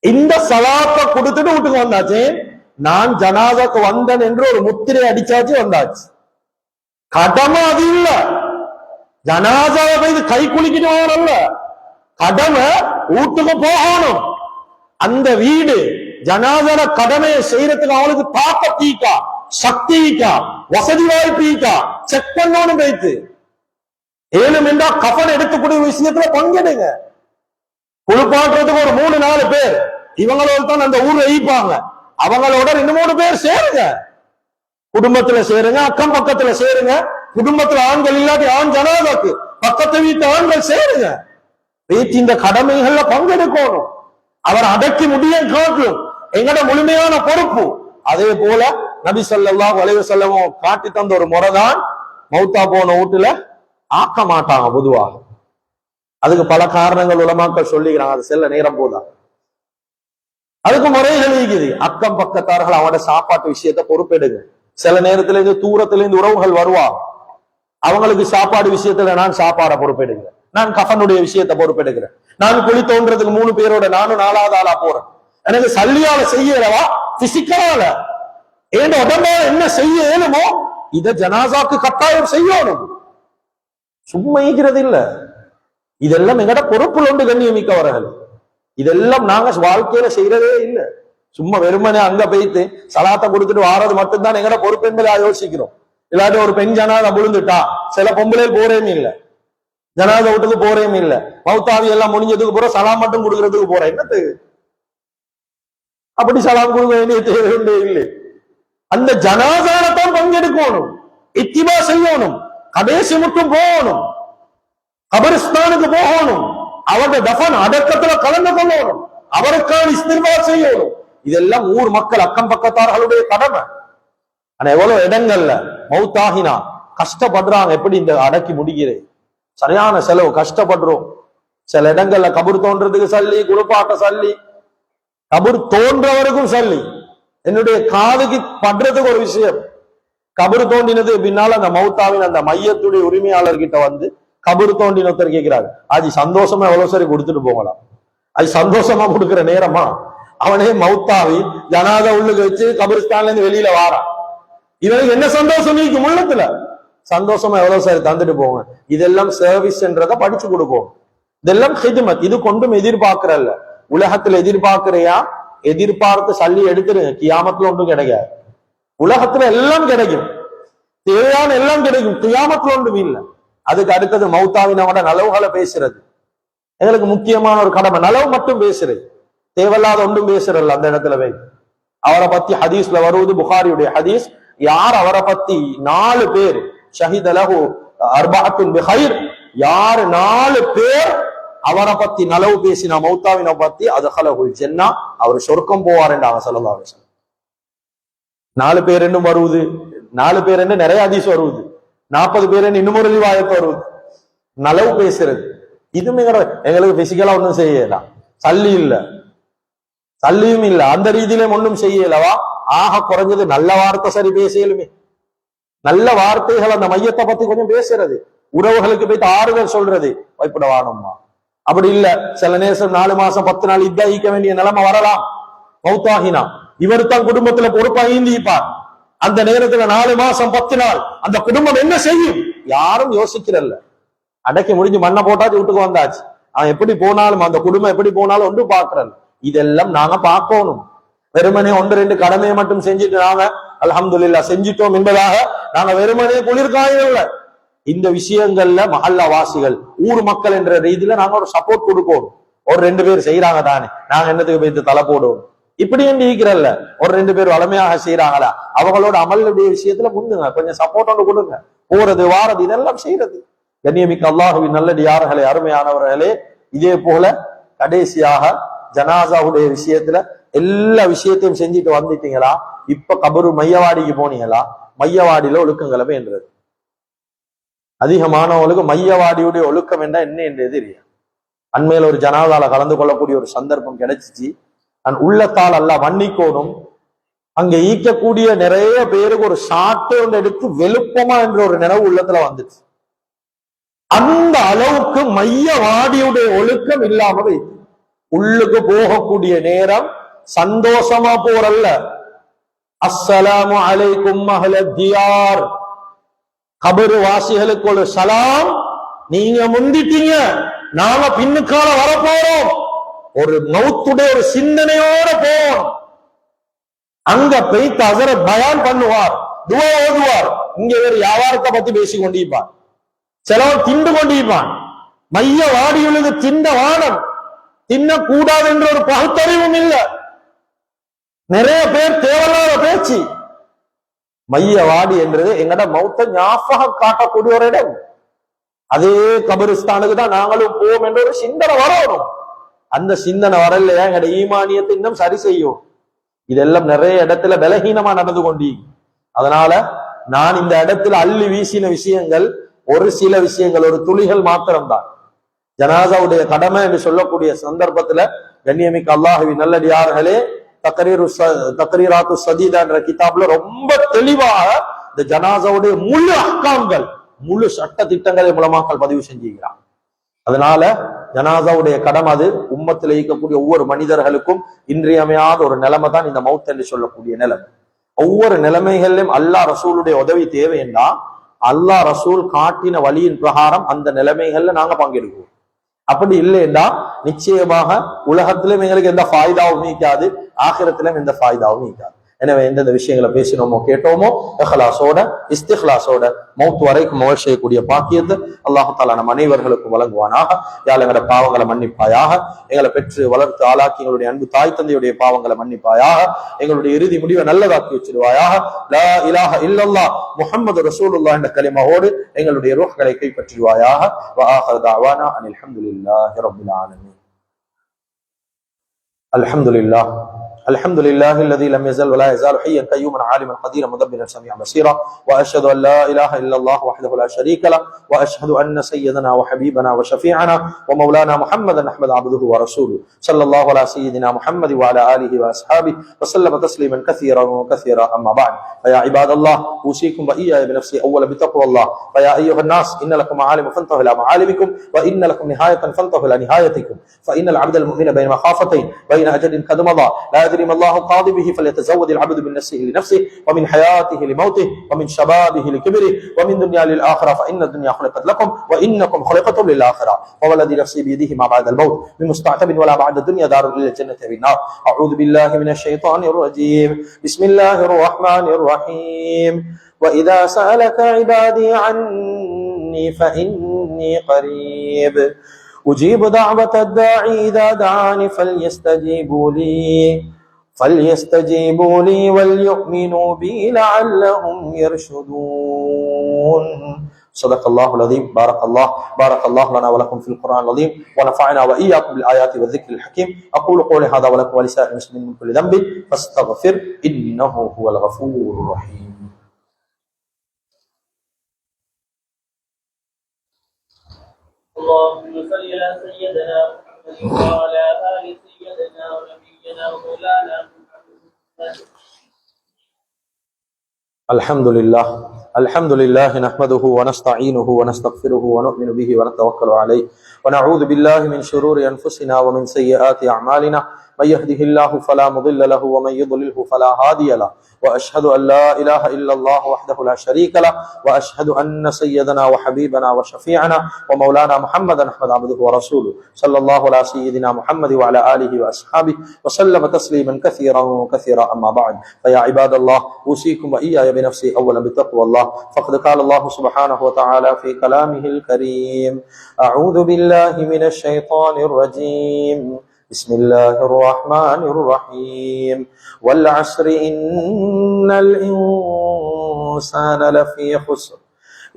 S1: இந்த சலாத்தை கொடுத்துட்டு வீட்டுக்கு வந்தாச்சு. நான் ஜனாதாக்கு வந்தேன் என்று ஒரு முத்திரை அடிச்சாச்சு, வந்தாச்சு. கடமை அது இல்ல, ஜனாதாவை போய் கை குளிக்கிட்டு வாங்கல, கடமை வீட்டுக்கு போகணும். அந்த வீடு ஜனாதார கடமையை செய்யறதுக்கு அவளுக்கு தாக்கத்தீக்கா, சக்திக்கா, வசதி வாய்ப்பீக்கா செக் பண்ணணும். வைத்து ஏழும் என்றா கஃன் எடுத்துக்கூடிய விஷயத்துல பங்கெடுங்க. குளிப்பாட்டுறதுக்கு ஒரு 3-4 பேர் இவங்களோட தான் அந்த ஊர்ல ஈப்பாங்க, அவங்களோட 2-3 பேர் சேருங்க. குடும்பத்துல சேருங்க, அக்கம் பக்கத்துல சேருங்க. குடும்பத்துல ஆண்கள் இல்லாட்டி ஆண் ஜனாதாக்கு பக்கத்து வீட்டு ஆண்கள் சேருங்க. வீட்டு இந்த கடமைகள்ல பங்கெடுக்கணும். அவர் அடக்கி முடிய காட்டும் எங்கட முழுமையான பொறுப்பு. அதே போல நபி ஸல்லல்லாஹு அலைஹி வஸல்லம் காட்டி தந்த ஒரு முறைதான், மௌத்தா போன வீட்டுல ஆக்க மாட்டாங்க பொதுவாக. அதுக்கு பல காரணங்கள் உலமாக்கள் சொல்லிக்கிறாங்க, அது செல்ல நேரம் போதா. அதுக்கு முறைகள் இருக்குது. அக்கம் பக்கத்தார்கள் அவனோட சாப்பாட்டு விஷயத்த பொறுப்பெடுங்க. சில நேரத்துல இருந்து தூரத்துல இருந்து உறவுகள் வருவாங்க, அவங்களுக்கு சாப்பாடு விஷயத்துல நான் சாப்பாட பொறுப்பெடுக்கிறேன், நான் கஃனுடைய விஷயத்த பொறுப்பெடுக்கிறேன், நான் குழி தோன்றதுக்கு 3 பேரோட நானும் 4வது ஆளா போறேன். எனக்கு சல்லியால செய்யறவா பிசிக்கலால ஏன் உடம்பால என்ன செய்ய இயலுமோ இத ஜனாசாக்கு கட்டாயம் செய்யணும். சும்மா ஈக்கிறது இல்ல, இதெல்லாம் எங்கட பொறுப்புல உண்டு கண்ணியமிக்கவர்கள். இதெல்லாம் நாங்க வாழ்க்கையில செய்யறதே இல்ல. சும்மா வெறுமனே அங்க போயிட்டு சலாத்தை கொடுத்துட்டு வாரது மட்டும்தான் எங்கட பொறுப்பு என்பதை யோசிக்கிறோம். இல்லாட்டி ஒரு பெண் ஜனாதா விழுந்துட்டா சில பொம்பளை போறேமே இல்ல, ஜனாதா வீட்டுக்கு போறேமே இல்ல, மௌத்தாவி எல்லாம் முடிஞ்சதுக்கு போற சலாம் மட்டும் கொடுக்கறதுக்கு போற. என்னது அப்படி சலாம் கொடுக்க வேண்டிய தேவையே இல்லை. அந்த ஜனாதாரத்தான் பங்கெடுக்கணும், இத்திபா செய்யணும், கடைசி மட்டும் போகணும், கபரிஸ்தானுக்கு போகணும், அவருடைய தஃபன் அடக்கத்துல கலந்து கொள்ளணும், அவருக்கான இஸ்திக்பார் செய்யணும். இதெல்லாம் ஊர் மக்கள் அக்கம் பக்கத்தார்களுடைய கடமை. ஆனா எவ்வளவு இடங்கள்ல மௌத்தாகினா கஷ்டப்படுறாங்க. எப்படி இந்த அடக்கி முடிகிறேன், சரியான செலவு, கஷ்டப்படுறோம். சில இடங்கள்ல கபர் தோன்றதுக்கு சல்லி, குளிப்பாட்ட சல்லி, கபர் தோன்றவருக்கும் சல்லி. என்னுடைய காதுக்கு படுறதுக்கு ஒரு விஷயம், கபர் தோண்டினது பின்னால அந்த மௌத்தாவின் அந்த மையத்துடைய உரிமையாளர்கிட்ட வந்து கபர் தோண்டின ஒருத்தர் கேட்கிறாரு, அது சந்தோஷமா எவ்வளவு சரி கொடுத்துட்டு போகலாம், அது சந்தோஷமா கொடுக்கிற நேரமா? அவனே மௌத்தாவி ஜனாதா உள்ளுக்கு வச்சு கபரிஸ்தான்ல இருந்து வெளியில வாரான். இவனுக்கு என்ன சந்தோஷம் நீக்கு உள்ளத்துல? சந்தோஷமா எவ்வளவு சார் தந்துட்டு போங்க. இதெல்லாம் சர்வீஸ் என்றதை படிச்சு கொடுப்போம். இதெல்லாம் ஹிதுமத். இது கொண்டும் எதிர்பார்க்கிறல்ல. உலகத்துல எதிர்பார்க்கிறையா? எதிர்பார்த்து சல்லி எடுத்துரு, கியாமத்துல ஒன்றும் கிடைக்காது. உலகத்துல எல்லாம் கிடைக்கும், தேவையான எல்லாம் கிடைக்கும், கியாமத்துல ஒன்றும் இல்லை. அதுக்கு அடுத்தது மௌத்தாவினோட நலவுகளை பேசுறது எங்களுக்கு முக்கியமான ஒரு கடமை. நலவு மட்டும் பேசுறது, தேவையில்லாத ஒன்றும் பேசுறல்ல. அந்த இடத்துல வை அவரை பத்தி ஹதீஸ்ல வருவது, புகாரியுடைய ஹதீஸ், யார் அவரை பத்தி 4 பேர் ஷஹீத லஹு அர்பஅத்துன் பிஹைர், யார் 4 பேர் அவரை பத்தி நலவு பேசினா மௌத்தாவினை பத்தி, அதஹலஹுல் ஜன்னah, அவர் சொர்க்கம் போவார் என்றாங்க ஸல்லல்லாஹு அலைஹி வஸல்லம். 4 பேர் என்னும் வருவது, 4 பேர் என்று நிறைய ஹதீஸ் வருவது, 40 பேர் என்று இன்னும் ஒரு ரிவாயத் வருவது. நலவு பேசுறது இதுமே எங்களுக்கு பிசிக்கலா ஒன்றும் செய்யலாம், சல்லி இல்ல, சல்லியும் இல்ல, அந்த ரீதியிலும் ஒன்றும் செய்யலவா. ஆக குறைஞ்சது நல்ல வார்த்தை சரி பேசலுமே, நல்ல வார்த்தைகள் அந்த மையத்தை பத்தி கொஞ்சம் பேசுறது, உறவுகளுக்கு போய் ஆறுதல் சொல்றது, பயப்பட வாணும்மா. அப்படி இல்ல, சில நேரம் 4 மாசம் 10 நாள் இதாயிக்க வேண்டிய நிலைமை வரலாம். மௌத்தாகினா இவர் தான் குடும்பத்துல பொறுப்பா ஈந்திப்பார். அந்த நேரத்துல 4 மாசம் 10 நாள் அந்த குடும்பம் என்ன செய்யும்? யாரும் யோசிக்கிறல்ல. அடக்கி முடிஞ்சு மண்ணை போட்டாச்சு, வீட்டுக்கு வந்தாச்சு. அவன் எப்படி போனாலும், அந்த குடும்பம் எப்படி போனாலும் ஒன்று பாக்குறல். இதெல்லாம் நாங்க பார்க்கணும். வெறுமனே 1-2 கடமையை மட்டும் செஞ்சுட்டு நாங்க அல்ஹம்துலில்லாஹ் செஞ்சிட்டோம் என்பதாக நாங்க வெறுமனே குளிர்காயல. இந்த விஷயங்கள்ல மஹல்லா வாசிகள், ஊர் மக்கள் என்ற ரீதியில நாங்க ஒரு சப்போர்ட் கொடுக்கணும். ஒரு 2 பேர் செய்யறாங்க தானே, நாங்க என்னத்துக்கு போயிட்டு தலை போடுவோம்? இப்படி என்று இருக்கிறல்ல. ஒரு 2 பேர் வளமையாக செய்யறாங்களா, அவங்களோட அமலுடைய விஷயத்துல முந்துங்க, கொஞ்சம் சப்போர்ட் ஒன்று கொடுங்க. போறது வாரது இதெல்லாம் செய்யறது. கண்ணியமிக்க அல்லாஹுவின் நல்லடியார்களே, அருமையானவர்களே, இதே போல கடைசியாக ஜனாசாவுடைய விஷயத்துல எல்லா விஷயத்தையும் செஞ்சுட்டு வந்துட்டீங்களா? இப்ப கபரு மையவாடிக்கு போனீங்களா? மையவாடியில ஒழுக்கங்களை என்றது. அதிகமானவங்களுக்கு மையவாடியுடைய ஒழுக்கம் என்ன என்றே தெரியும். அண்மையில ஒரு ஜனாதால கலந்து கொள்ளக்கூடிய ஒரு சந்தர்ப்பம் கிடைச்சிச்சு. நான் உள்ளத்தால் அல்ல மன்னிக்கோணும், அங்க ஈக்கக்கூடிய நிறைய பேருக்கு ஒரு சாட்டை ஒன்று எடுத்து வெளுப்பமா என்ற ஒரு நினைவு உள்ளத்துல வந்துச்சு. அந்த அளவுக்கு மையவாடியுடைய ஒழுக்கம் இல்லாம வைத்து உள்ளுக்கு போகக்கூடிய நேரம் சந்தோஷமா போறல்ல, அஸ்ஸலாமு அலைக்கும் அஹ்லத் தியார், கபரு வாசிகளுக்கு ஒரு சலாம், நீங்க முந்திட்டீங்க, நாம பின்னுக்கால வரப்போறோம், ஒரு மௌத்துடைய ஒரு சிந்தனையோட போவோம். அங்க போய் ஹஸரத் பயான் பண்ணுவார், துஆ ஓதுவார். இங்க வேறு வியாபாரத்தை பத்தி பேசி கொண்டிருப்பார், சிலவன் திண்டு கொண்டிருப்பான். மைய வாடியுள்ளது திண்ட வானம், தின்னக்கூடாது என்ற ஒரு பகுத்தறிவும் இல்லை. நிறைய பேர் தேவையில்லாத பேச்சு. மையவாடி என்றது எங்கட மௌத்த ஞாபகம் காட்டக்கூடிய ஒரு இடம். அதே கபரிஸ்தானுக்கு தான் நாங்களும் போவோம் என்ற ஒரு சிந்தனை வரணும். அந்த சிந்தனை வரலையா எங்கட ஈமானியத்தை இன்னும் சரி செய்யும். இதெல்லாம் நிறைய இடத்துல பலகீனமா நடந்து கொண்டீ. அதனால நான் இந்த இடத்துல அள்ளி வீசின விஷயங்கள் ஒரு சில விஷயங்கள், ஒரு துளிகள் மாத்திரம்தான். ஜனாசாவுடைய கடமை என்று சொல்லக்கூடிய சந்தர்ப்பத்துல கண்ணியமிக்க அல்லாஹுவின் நல்லடியார்களே, தக்ரீராத்து சதீதா என்ற கிதாப்ல ரொம்ப தெளிவாக இந்த ஜனாசாவுடைய முழு அஹ்காம்கள், முழு சட்ட திட்டங்களை மூலமாக்கள் பதிவு செஞ்சுக்கிறாங்க. அதனால ஜனாசாவுடைய கடமை அது உம்மத்தில் இருக்கக்கூடிய ஒவ்வொரு மனிதர்களுக்கும் இன்றியமையாத ஒரு நிலைமை தான் இந்த மௌத் என்று சொல்லக்கூடிய நிலைமை. ஒவ்வொரு நிலைமைகளிலும் அல்லாஹ் ரசூலுடைய உதவி தேவைன்னா அல்லாஹ் ரசூல் காட்டின வழியின் பிரகாரம் அந்த நிலைமைகள்ல நாங்க பங்கெடுக்குவோம். அப்படி இல்லைன்னா நிச்சயமாக உலகத்திலும் எங்களுக்கு எந்த ஃபாய்தாவும் நீக்காது, ஆகிரத்திலும் எந்த ஃபாய்தாவும் நீக்காது. எனவே எந்தெந்த விஷயங்களை பேசினோமோ கேட்டோமோ இஹ்லாஸோட இஸ்திக்லாஸோட மௌத் வரைக்கும் அமல் செய்யக்கூடிய பாக்கியத்தை அல்லாஹ் தஆலா நம் அனைவர்களுக்கும் வழங்குவானாக. யாழ் எங்களோட பாவங்களை மன்னிப்பாயாக, எங்களை பெற்று வளர்த்து ஆளாக்கி எங்களுடைய அன்பு தாய் தந்தையுடைய பாவங்களை மன்னிப்பாயாக, எங்களுடைய இறுதி முடிவை நல்லதாக்கி வச்சிருவாயாக. லா இலாஹ இல்லல்லாஹ் முஹம்மது ரசூலுல்லாஹ் என்ற கலிமாவோடு எங்களுடைய ரூஹ்களை கைப்பற்றுவாயாக. வ ஆகிரு தஅவானா அனில் ஹம்துலில்லாஹி ரப்பில் ஆலமீன். அல்ஹம்துலில்லாஹ் الحمد لله الذي لم يزل ولا يزال حيا قيوما عالما قديرا مدبرا سميعا بصيرا، واشهد ان لا اله الا الله وحده لا شريك له، واشهد ان سيدنا وحبيبنا وشفيعنا ومولانا محمدا احمد عبده ورسوله صلى الله على سيدنا محمد وعلى اله واصحابه وسلم تسليما كثيرا وكثيرا. اما بعد، فيا عباد الله اوصيكم واياي بنفسي اولا بتقوى الله. فيا ايها الناس ان لكم معالم فانتهوا الى معالمكم، وان لكم نهايه فانتهوا الى نهايتكم. فان العبد المؤمن بين مخافتين، بين اجل قد مضى لا يدري ما الله قاضي به، فليتزود العبد من نفسه لنفسه، ومن حياته لموته، ومن شبابه لكبره، ومن دنيا للاخره، فان الدنيا خلقت لكم وانكم خلقتم للاخره. ووالذي نفسي بيده ما بعد الموت بمستعتب ولا بعد الدنيا دار الى الجنه بالنار. اعوذ بالله من الشيطان الرجيم. بسم الله الرحمن الرحيم. واذا سالك عبادي عني فاني قريب أجيب دعوة الداعي إذا دعاني فليستجيبوا لي وليؤمنوا بي لعلهم يرشدون. صدق الله العظيم. بارك الله لنا ولكم في القرآن العظيم، ونفعنا وإياكم بالآيات والذكر الحكيم. أقول قولي هذا ولكم ولسائر المسلمين من كل ذنب فاستغفر إنه هو الغفور الرحيم.
S2: اللهم صل على سيدنا محمد وعلى آل سيدنا ونبينا ومولانا محمد.
S1: الحمد لله نحمده ونستعينه ونستغفره ونؤمن به ونتوكل عليه، ونعوذ بالله من شرور أنفسنا ومن سيئات أعمالنا. من يهده الله فلا مضل له ومن يضلله فلا هادي له، وأشهد أن لا إله إلا الله وحده لا شريك له، وأشهد أن سيدنا وحبيبنا وشفيعنا ومولانا محمدا أحمد عبده ورسوله صلى الله على سيدنا محمد وعلى آله وأصحابه وسلم تسليما كثيرا وكثيرا. أما بعد، فيا عباد الله أوصيكم وإياي بنفسي أولا بتقوى الله. فقد قال الله سبحانه وتعالى في كلامه الكريم: أعوذ بالله من الشيطان الرجيم. بسم الله الرحمن الرحيم. والعصر إن الإنسان لفي خسر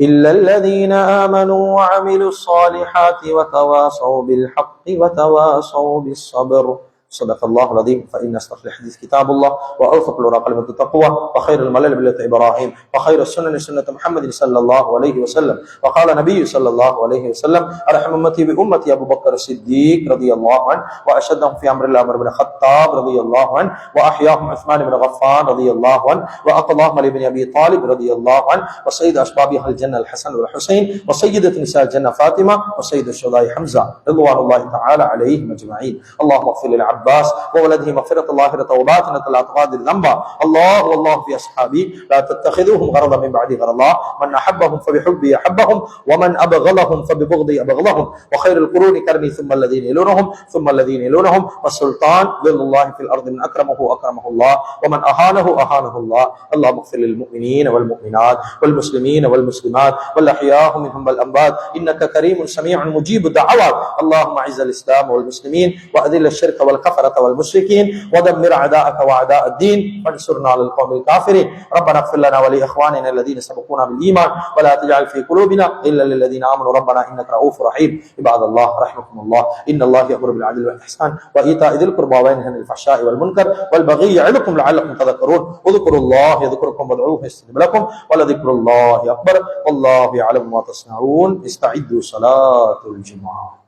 S1: إلا الذين آمنوا وعملوا الصالحات وتواصوا بالحق وتواصوا بالصبر. صدق الله العظيم. فإن أصدق الحديث كتاب الله، وأوفق الورى كلمة التقوى، وخير الملل ملة إبراهيم، وخير السنن سنة محمد صلى الله عليه وسلم. وقال نبي صلى الله عليه وسلم: أرحم أمتي بأمتي أبو بكر الصديق رضي الله عنه، وأشدهم في أمر الله عمر بن الخطاب رضي الله عنه، وأحياهم عثمان بن غفان رضي الله عنه، وأقضاهم علي بن أبي طالب رضي الله عنه، وسيد أشباب أهل الجنة الحسن والحسين، وسيدة نساء الجنة فاطمة، وسيد الشهداء حمزة رضوان الله تعالى عليهم أجمعين. اللهم اغفر للعباس وولده مغفرة ظاهرة وباطنة لا تغادر ذنبا. الله في أصحابي لا تتخذوهم غرضا من بعد غرضا. من أحبهم فبحبي أحبهم، ومن أبغضهم فببغضي أبغضهم. وخير القرون قرني ثم الذين يلونهم والسلطان ظل الله في الأرض من أكرمه الله، ومن أهانه الله. اللهم اغفر للمؤمنين والمؤمنات والمسلمين والمسلمات والأحياء منهم والأموات إنك كريم سميع مجيب الدعوات. اللهم أعز الإسلام والمسلمين وأذل الشرك والكفرة والمشركين، ودمر أعداءك وأعداء الدين، وانصرنا على القوم الكافرين. ربنا اغفر لنا ولإخواننا الذين سبقونا بالإيمان، ولا تجعل في قلوبنا إلا للذين آمنوا ربنا إنك رؤوف رحيم. عباد الله رحمكم الله، إن الله يأمر بالعدل والإحسان وإيتاء ذي القربى وينهى عن الفحشاء والمنكر والبغي يعظكم لعلكم تذكرون. اذكروا الله يذكركم وادعوه يستجب لكم، ولذكر الله أكبر والله يعلم ما تصنعون. استعدوا صلاة الجمعة.